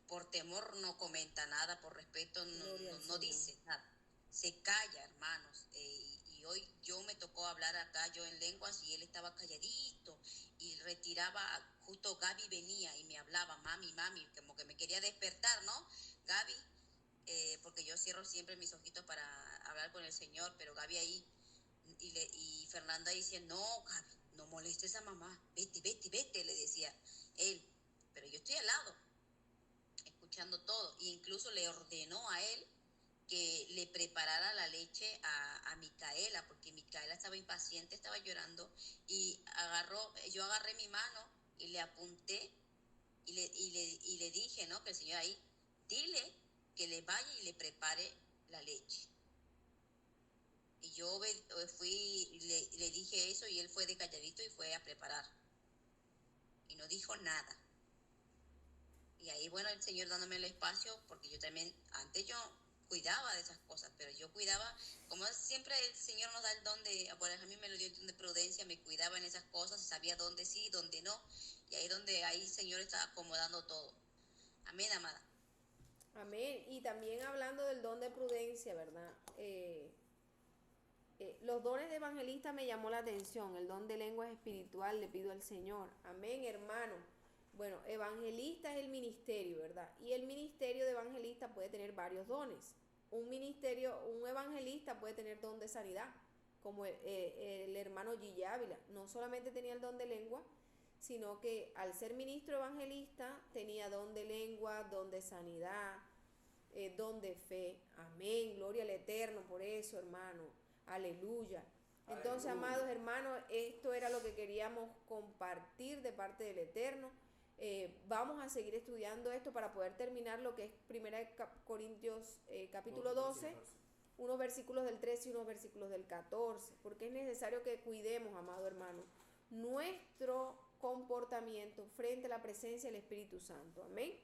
por temor, no comenta nada, por respeto, no dice nada. Se calla, hermanos. Y hoy yo me tocó hablar acá, yo en lenguas, y él estaba calladito y retiraba. Justo Gaby venía y me hablaba, mami, como que me quería despertar, ¿no? Gaby, porque yo cierro siempre mis ojitos para hablar con el Señor, pero Gaby ahí, y Fernanda dice, no, Gaby, no molestes a mamá, vete, le decía él. Pero yo estoy al lado, escuchando todo, e incluso le ordenó a él que le preparara la leche a Micaela, porque Micaela estaba impaciente, estaba llorando, y yo agarré mi mano y le apunté y le dije, ¿no? Que el Señor ahí, dile que le vaya y le prepare la leche. Y yo fui y le dije eso, y él fue de calladito y fue a preparar. Y no dijo nada. Y ahí, bueno, el Señor dándome el espacio, porque yo también, antes yo cuidaba de esas cosas, pero yo cuidaba, como siempre el Señor nos da el don de, por ejemplo, a mí me lo dio el don de prudencia, me cuidaba en esas cosas, sabía dónde sí, dónde no, y ahí donde ahí el Señor está acomodando todo. Amén, amada. Amén. Y también hablando del don de prudencia, ¿verdad? Los dones de evangelista me llamó la atención, el don de lengua espiritual le pido al Señor. Amén, hermano. Bueno, evangelista es el ministerio, ¿verdad? Y el ministerio de evangelista puede tener varios dones. Un evangelista puede tener don de sanidad, como el hermano Gigi Ávila. No solamente tenía el don de lengua, sino que al ser ministro evangelista tenía don de lengua, don de sanidad, don de fe. Amén, gloria al Eterno por eso, hermano. Aleluya. Entonces, amados hermanos, esto era lo que queríamos compartir de parte del Eterno. Vamos a seguir estudiando esto para poder terminar lo que es 1 Corintios capítulo 12, unos versículos del 13 y unos versículos del 14, porque es necesario que cuidemos, amado hermano, nuestro comportamiento frente a la presencia del Espíritu Santo. Amén.